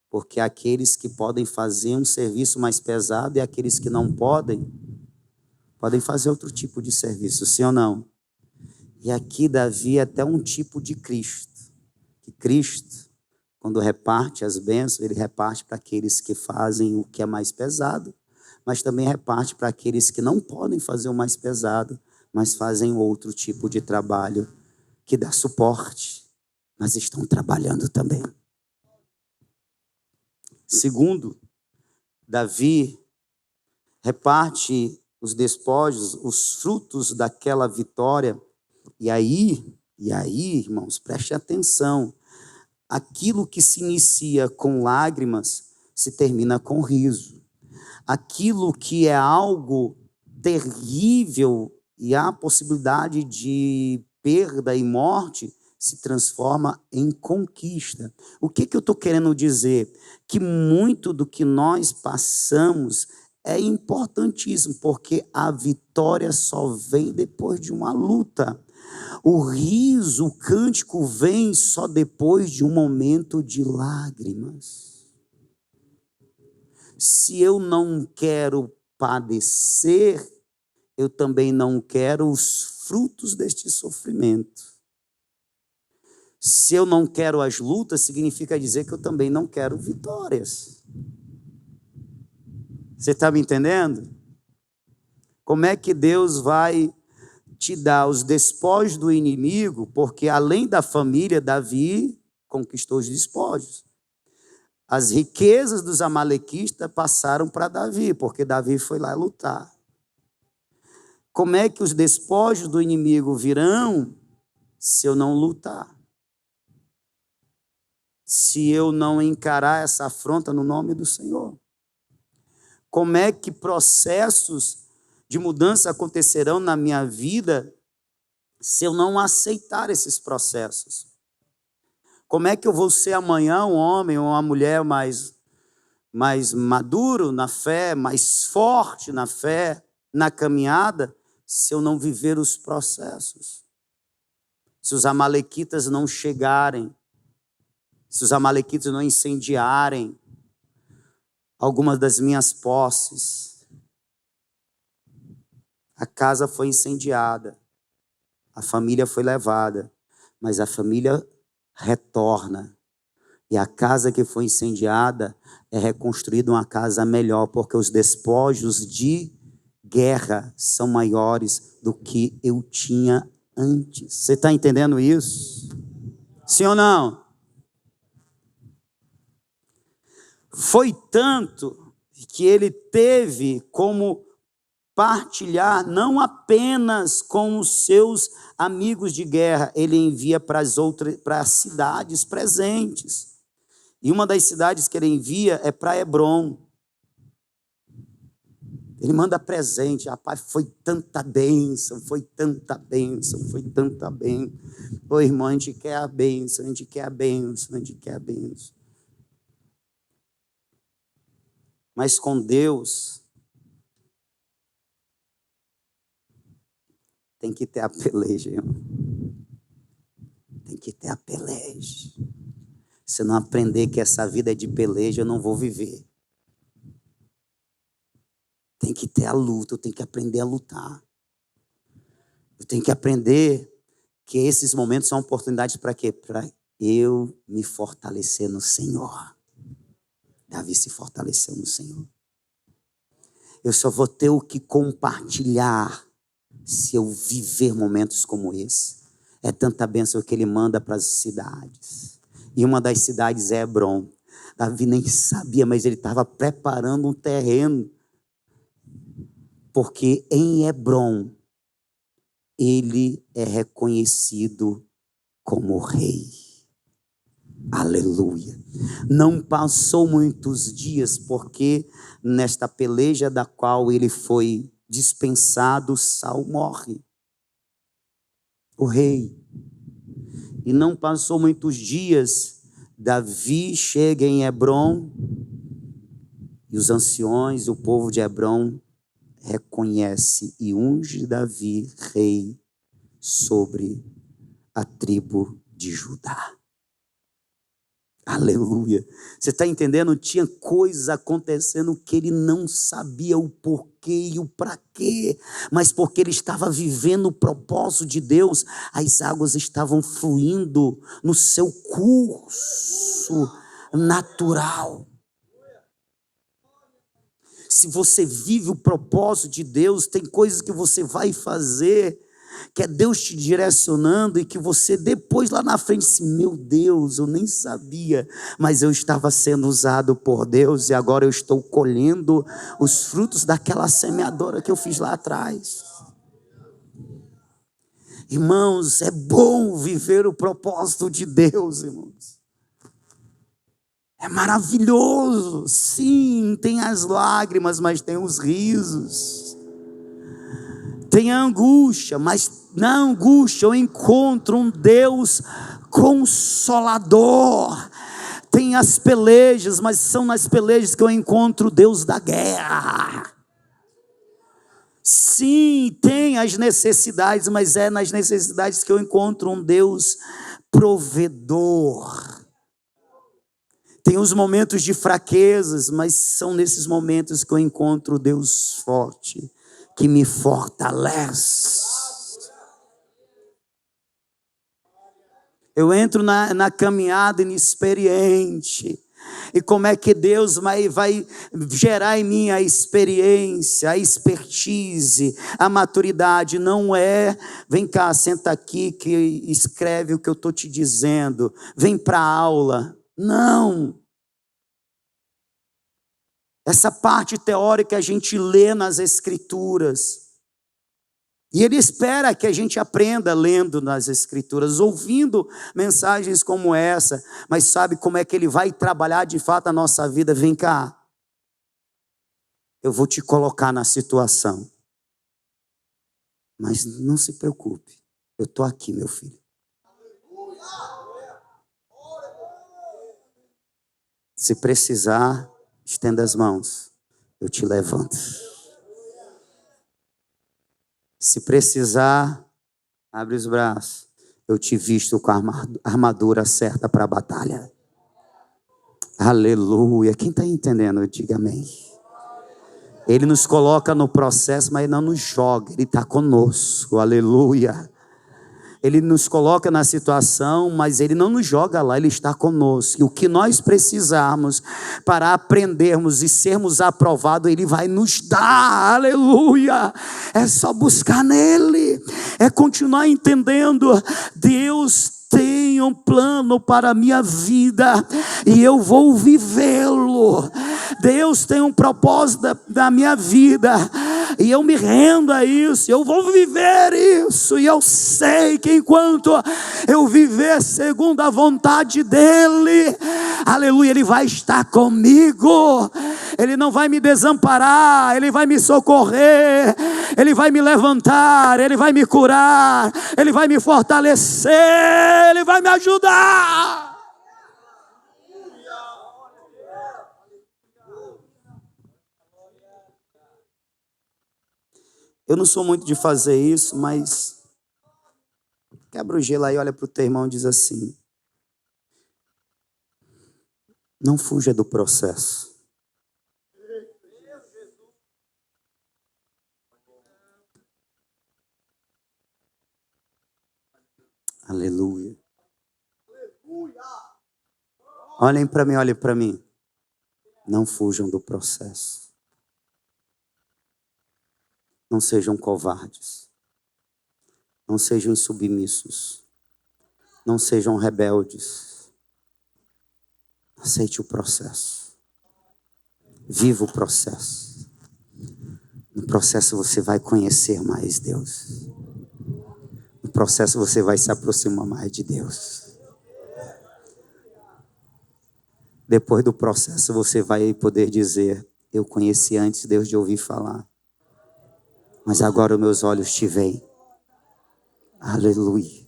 Porque aqueles que podem fazer um serviço mais pesado e aqueles que não podem fazer outro tipo de serviço, sim ou não? E aqui Davi é até um tipo de Cristo. Que Cristo, quando reparte as bênçãos, ele reparte para aqueles que fazem o que é mais pesado, mas também reparte para aqueles que não podem fazer o mais pesado, mas fazem outro tipo de trabalho que dá suporte, mas estão trabalhando também. Segundo, Davi reparte os despojos, os frutos daquela vitória. E aí, irmãos, preste atenção. Aquilo que se inicia com lágrimas se termina com riso. Aquilo que é algo terrível e há possibilidade de perda e morte se transforma em conquista. O que eu estou querendo dizer? Que muito do que nós passamos é importantíssimo, porque a vitória só vem depois de uma luta. O riso, o cântico vem só depois de um momento de lágrimas. Se eu não quero padecer, eu também não quero os frutos deste sofrimento. Se eu não quero as lutas, significa dizer que eu também não quero vitórias. Você está me entendendo? Como é que Deus vai te dar os despojos do inimigo? Porque além da família, Davi conquistou os despojos. As riquezas dos amalequistas passaram para Davi, porque Davi foi lá lutar. Como é que os despojos do inimigo virão se eu não lutar? Se eu não encarar essa afronta no nome do Senhor? Como é que processos de mudança acontecerão na minha vida se eu não aceitar esses processos? Como é que eu vou ser amanhã um homem ou uma mulher mais maduro na fé, mais forte na fé, na caminhada, se eu não viver os processos? Se os amalequitas não chegarem, se os amalequitas não incendiarem algumas das minhas posses. A casa foi incendiada, a família foi levada, mas a família retorna. E a casa que foi incendiada é reconstruída uma casa melhor, porque os despojos de guerra são maiores do que eu tinha antes. Você está entendendo isso? Sim ou não? Foi tanto que ele teve como partilhar não apenas com os seus amigos de guerra, ele envia para as cidades presentes. E uma das cidades que ele envia é para Hebrom. Ele manda presente. Rapaz, foi tanta bênção, foi tanta bênção, foi tanta bênção. Ô irmão, a gente quer a bênção, a gente quer a bênção, a gente quer a bênção. Mas com Deus tem que ter a peleja, irmão. Tem que ter a peleja. Se eu não aprender que essa vida é de peleja, eu não vou viver. Tem que ter a luta, eu tenho que aprender a lutar. Eu tenho que aprender que esses momentos são oportunidades para quê? Para eu me fortalecer no Senhor. Davi se fortaleceu no Senhor. Eu só vou ter o que compartilhar se eu viver momentos como esse. É tanta bênção que ele manda para as cidades. E uma das cidades é Hebrom. Davi nem sabia, mas ele estava preparando um terreno. Porque em Hebrom, ele é reconhecido como rei. Aleluia. Não passou muitos dias, porque nesta peleja da qual ele foi dispensado, Saul morre. O rei. E não passou muitos dias, Davi chega em Hebrom, e os anciões, o povo de Hebrom, reconhece e unge Davi rei sobre a tribo de Judá. Aleluia. Você está entendendo? Tinha coisas acontecendo que ele não sabia o porquê e o para quê, mas porque ele estava vivendo o propósito de Deus, as águas estavam fluindo no seu curso natural. Se você vive o propósito de Deus, tem coisas que você vai fazer, que é Deus te direcionando, e que você depois lá na frente diz, meu Deus, eu nem sabia, mas eu estava sendo usado por Deus, e agora eu estou colhendo os frutos daquela semeadora que eu fiz lá atrás. Irmãos, é bom viver o propósito de Deus, irmãos. É maravilhoso, sim, tem as lágrimas, mas tem os risos. Tem a angústia, mas na angústia eu encontro um Deus consolador. Tem as pelejas, mas são nas pelejas que eu encontro o Deus da guerra. Sim, tem as necessidades, mas é nas necessidades que eu encontro um Deus provedor. Tem os momentos de fraquezas, mas são nesses momentos que eu encontro o Deus forte, que me fortalece. Eu entro na caminhada inexperiente. E como é que Deus vai gerar em mim a experiência, a expertise, a maturidade? Não é, vem cá, senta aqui que escreve o que eu estou te dizendo. Vem para a aula. Não. Essa parte teórica a gente lê nas Escrituras. E Ele espera que a gente aprenda lendo nas Escrituras, ouvindo mensagens como essa. Mas sabe como é que Ele vai trabalhar de fato a nossa vida? Vem cá. Eu vou te colocar na situação. Mas não se preocupe. Eu estou aqui, meu filho. Se precisar, estenda as mãos. Eu te levanto. Se precisar, abre os braços. Eu te visto com a armadura certa para a batalha. Aleluia. Quem está entendendo, diga amém. Ele nos coloca no processo, mas não nos joga. Ele está conosco. Aleluia. Ele nos coloca na situação, mas Ele não nos joga lá, Ele está conosco. E o que nós precisarmos para aprendermos e sermos aprovados, Ele vai nos dar, aleluia. É só buscar nele, é continuar entendendo. Deus tem um plano para a minha vida e eu vou vivê-lo. Deus tem um propósito da minha vida e eu me rendo a isso, eu vou viver isso, e eu sei que enquanto eu viver segundo a vontade dEle, aleluia, Ele vai estar comigo, Ele não vai me desamparar, Ele vai me socorrer, Ele vai me levantar, Ele vai me curar, Ele vai me fortalecer, Ele vai me ajudar. Eu não sou muito de fazer isso, mas quebra o gelo aí, olha para o teu irmão e diz assim: não fuja do processo. Aleluia. Olhem para mim, olhem para mim. Não fujam do processo. Não sejam covardes. Não sejam insubmissos. Não sejam rebeldes. Aceite o processo. Viva o processo. No processo você vai conhecer mais Deus. No processo você vai se aproximar mais de Deus. Depois do processo você vai poder dizer: eu conheci antes Deus de ouvir falar, mas agora os meus olhos te veem. Aleluia.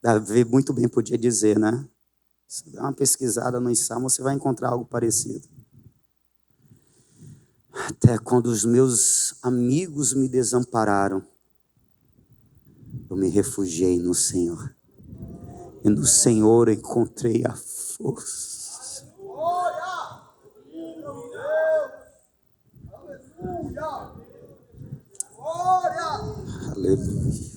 Davi muito bem podia dizer, né? Se der uma pesquisada nos Salmos, você vai encontrar algo parecido. Até quando os meus amigos me desampararam, eu me refugiei no Senhor. E no Senhor encontrei a força. Aleluia.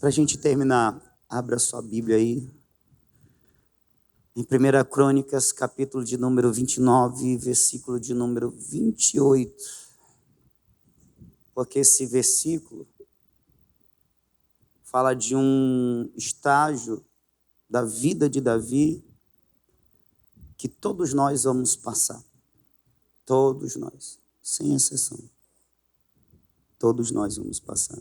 Para a gente terminar, abra sua Bíblia aí. Em 1 Crônicas, capítulo de número 29, versículo de número 28. Porque esse versículo fala de um estágio da vida de Davi que todos nós vamos passar. Todos nós, sem exceção. Todos nós vamos passar.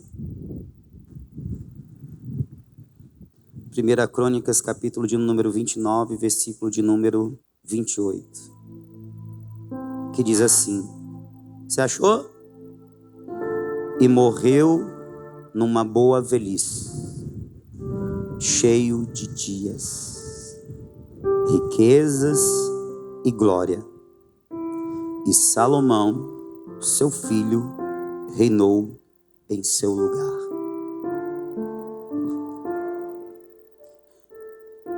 1 Crônicas, capítulo de número 29, versículo de número 28. Que diz assim: você achou? E morreu numa boa velhice, cheio de dias, riquezas e glória. E Salomão, seu filho, reinou em seu lugar.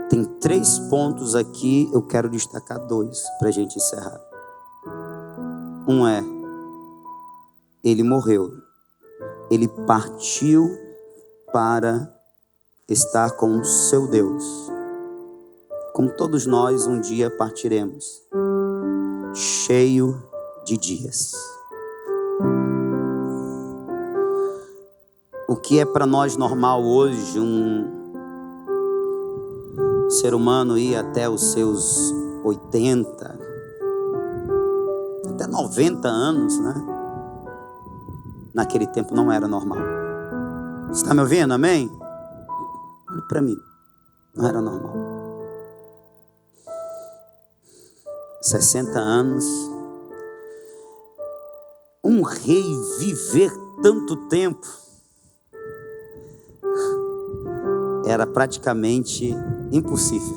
Tem 3 pontos aqui, eu quero destacar 2 para a gente encerrar. Um é, ele morreu. Ele partiu para estar com o seu Deus. Como todos nós um dia partiremos, cheio de dias. O que é para nós normal hoje, um ser humano ir até os seus 80, até 90 anos, né? Naquele tempo não era normal. Você está me ouvindo? Amém? Olha para mim. Não era normal. 60 anos. Um rei viver tanto tempo era praticamente impossível.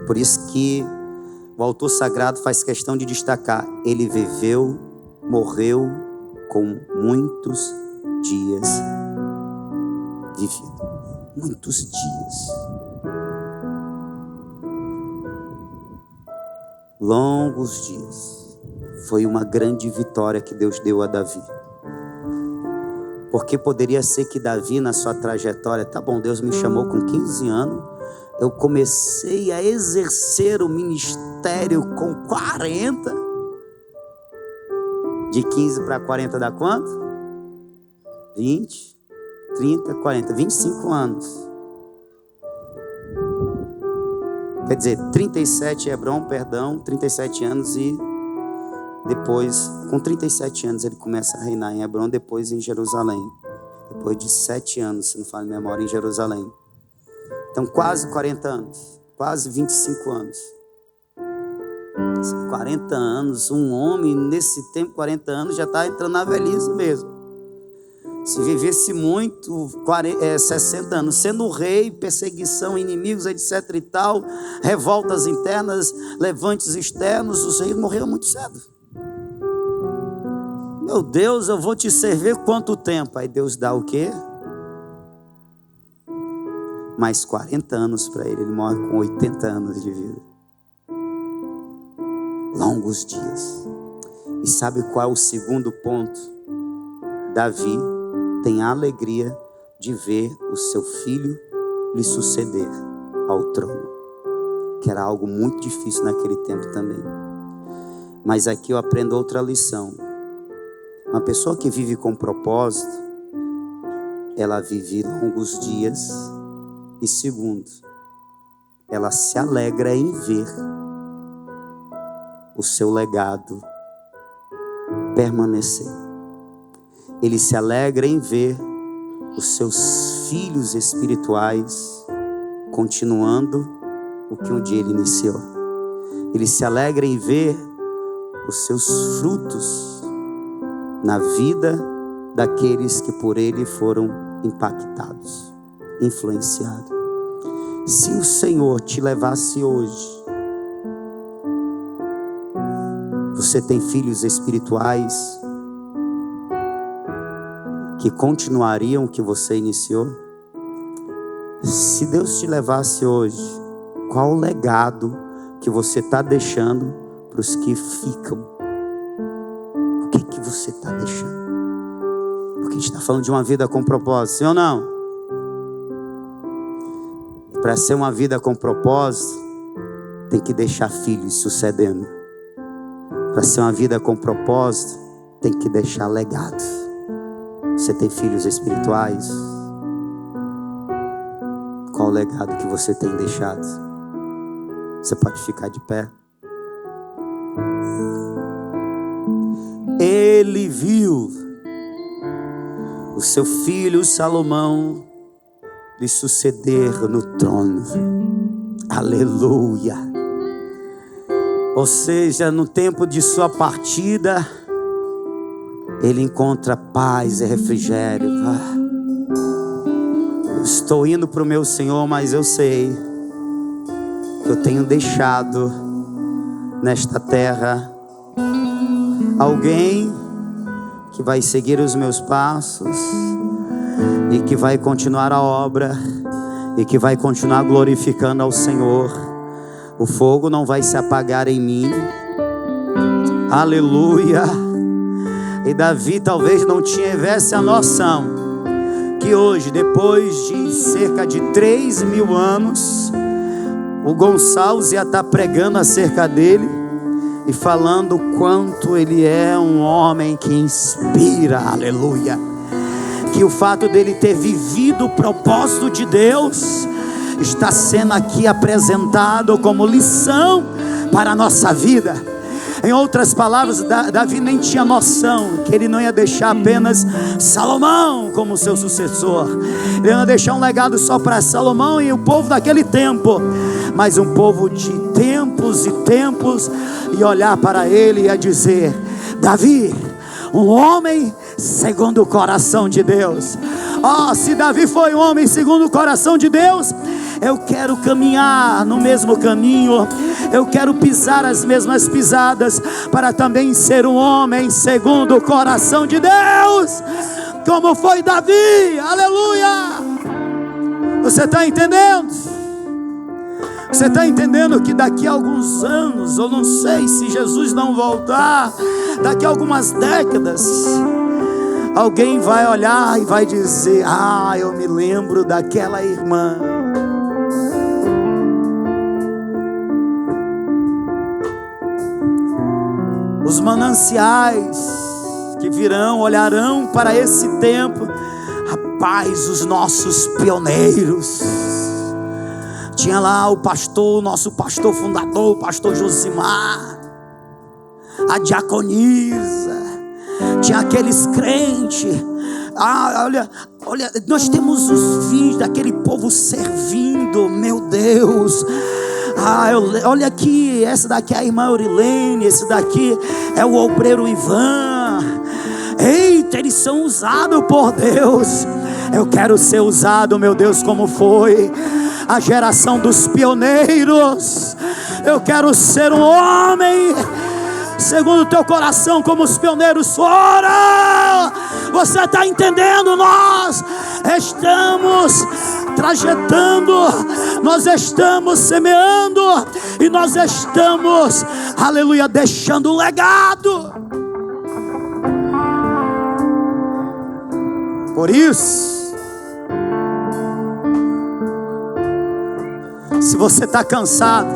Por isso que o autor sagrado faz questão de destacar: ele viveu, morreu com muitos dias de vida. Muitos dias. Longos dias. Foi uma grande vitória que Deus deu a Davi. Porque poderia ser que Davi, na sua trajetória, tá bom, Deus me chamou com 15 anos, eu comecei a exercer o ministério com 40. De 15 para 40 dá quanto? 20, 30, 40, 25 anos. Quer dizer, 37 Hebron, 37 anos e depois, com 37 anos, ele começa a reinar em Hebron, depois em Jerusalém. Depois de 7 anos, se não falo em memória, em Jerusalém. Então, quase 40 anos, quase 25 anos. 40 anos, um homem nesse tempo, 40 anos, já está entrando na velhice mesmo. Se vivesse muito, 60 anos, sendo rei, perseguição, inimigos, etc e tal, revoltas internas, levantes externos, o Senhor morreu muito cedo. Meu Deus, eu vou te servir quanto tempo? Aí Deus dá o quê? Mais 40 anos para ele. Ele morre com 80 anos de vida. Longos dias. E sabe qual é o segundo ponto? Davi tem a alegria de ver o seu filho lhe suceder ao trono, que era algo muito difícil naquele tempo também. Mas aqui eu aprendo outra lição. Uma pessoa que vive com propósito, ela vive longos dias. E segundo, ela se alegra em ver o seu legado permanecer. Ele se alegra em ver os seus filhos espirituais continuando o que um dia ele iniciou. Ele se alegra em ver os seus frutos na vida daqueles que por ele foram impactados, influenciados. Se o Senhor te levasse hoje, você tem filhos espirituais que continuariam o que você iniciou? Se Deus te levasse hoje, qual o legado que você está deixando para os que ficam? O que você está deixando? Porque a gente está falando de uma vida com propósito, sim ou não? Para ser uma vida com propósito, tem que deixar filhos sucedendo. Para ser uma vida com propósito, tem que deixar legado. Você tem filhos espirituais? Qual o legado que você tem deixado? Você pode ficar de pé. Ele viu o seu filho Salomão lhe suceder no trono. Aleluia. Ou seja, no tempo de sua partida, ele encontra paz e refrigério. Eu estou indo para o meu Senhor, mas eu sei que eu tenho deixado nesta terra alguém que vai seguir os meus passos e que vai continuar a obra e que vai continuar glorificando ao Senhor. O fogo não vai se apagar em mim. Aleluia. E Davi talvez não tivesse a noção que hoje, depois de cerca de 3.000 anos, o Gonçalves ia estar pregando acerca dele e falando o quanto ele é um homem que inspira. Aleluia. Que o fato dele ter vivido o propósito de Deus está sendo aqui apresentado como lição para a nossa vida. Em outras palavras, Davi nem tinha noção que ele não ia deixar apenas Salomão como seu sucessor. Ele não ia deixar um legado só para Salomão e o povo daquele tempo, mas um povo de tempos e tempos, e olhar para ele e ia dizer: Davi, um homem segundo o coração de Deus. Se Davi foi um homem segundo o coração de Deus, eu quero caminhar no mesmo caminho, eu quero pisar as mesmas pisadas, para também ser um homem segundo o coração de Deus, como foi Davi. Aleluia. Você está entendendo? Você está entendendo que daqui a alguns anos, ou não sei, se Jesus não voltar, daqui a algumas décadas, alguém vai olhar e vai dizer: eu me lembro daquela irmã. Os mananciais que virão olharão para esse tempo. Rapaz, os nossos pioneiros. Tinha lá o pastor, nosso pastor fundador, o pastor Josimar, a diaconisa, tinha aqueles crentes. Olha, nós temos os vídeos daquele povo servindo, meu Deus. Olha aqui, essa daqui é a irmã Aurilene, esse daqui é o obreiro Ivan. Eita, eles são usados por Deus. Eu quero ser usado, meu Deus, como foi a geração dos pioneiros. Eu quero ser um homem segundo o teu coração, como os pioneiros foram. Você está entendendo? Nós estamos trajetando, nós estamos semeando, e nós estamos, aleluia, deixando um legado. Por isso, se você está cansado,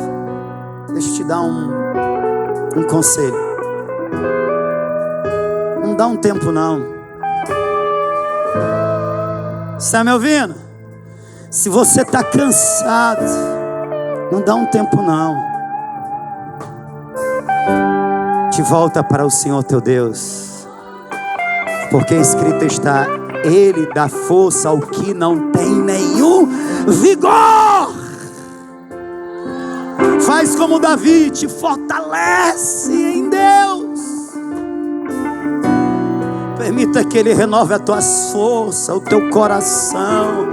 deixa eu te dar um conselho. Não dá um tempo não. Está me ouvindo? Se você está cansado, não dá um tempo não. Te volta para o Senhor teu Deus, porque escrito está: Ele dá força ao que não tem nenhum vigor. Faz como Davi, te fortalece em Deus. Permita que Ele renove as tuas forças, o teu coração,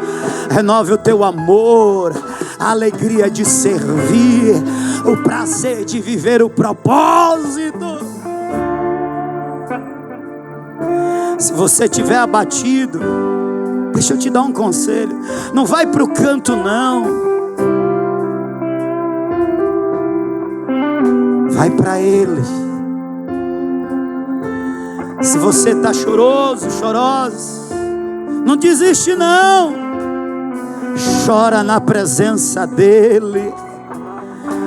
renove o teu amor, a alegria de servir, o prazer de viver o propósito. Se você estiver abatido, deixa eu te dar um conselho: não vai para o canto não, vai para Ele. Se você está choroso, chorosa, não desiste não. Chora na presença dEle.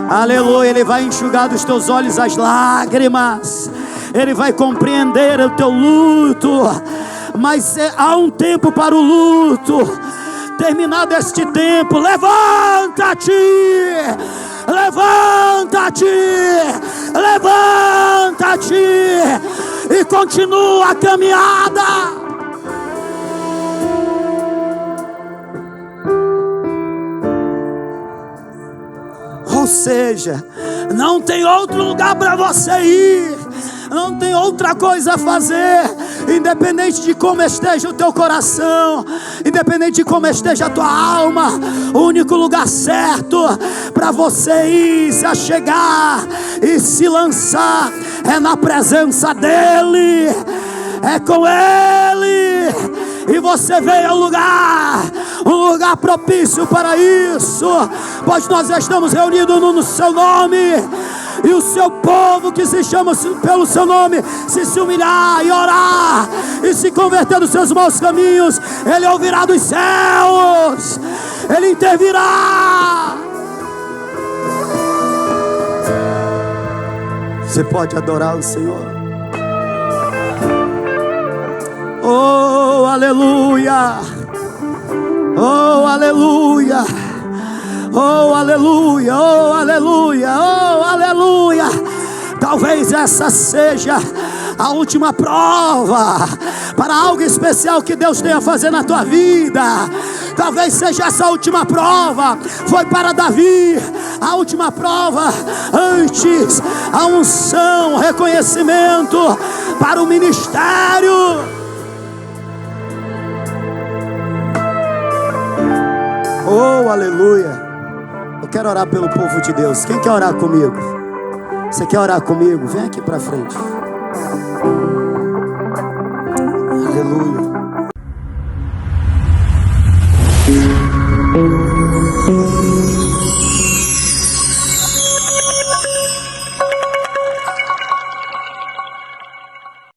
Aleluia. Ele vai enxugar dos teus olhos as lágrimas. Ele vai compreender o teu luto. Mas há um tempo para o luto. Terminado este tempo, levanta-te! Levanta-te! Levanta-te! E continua a caminhada. Ou seja, não tem outro lugar para você ir, não tem outra coisa a fazer. Independente de como esteja o teu coração, independente de como esteja a tua alma, o único lugar certo para você ir, se achegar e se lançar é na presença dEle, é com Ele. E você veio ao lugar, um lugar propício para isso, pois nós estamos reunidos no seu nome. E o seu povo que se chama pelo seu nome, se humilhar e orar e se converter dos seus maus caminhos, Ele ouvirá dos céus, Ele intervirá. Você pode adorar o Senhor. Oh, aleluia! Oh, aleluia! Oh, aleluia! Oh, aleluia! Oh, aleluia! Talvez essa seja a última prova para algo especial que Deus tenha a fazer na tua vida. Talvez seja essa a última prova. Foi para Davi a última prova, antes a unção, reconhecimento para o ministério. Oh, aleluia! Eu quero orar pelo povo de Deus. Quem quer orar comigo? Você quer orar comigo? Vem aqui para frente. Aleluia.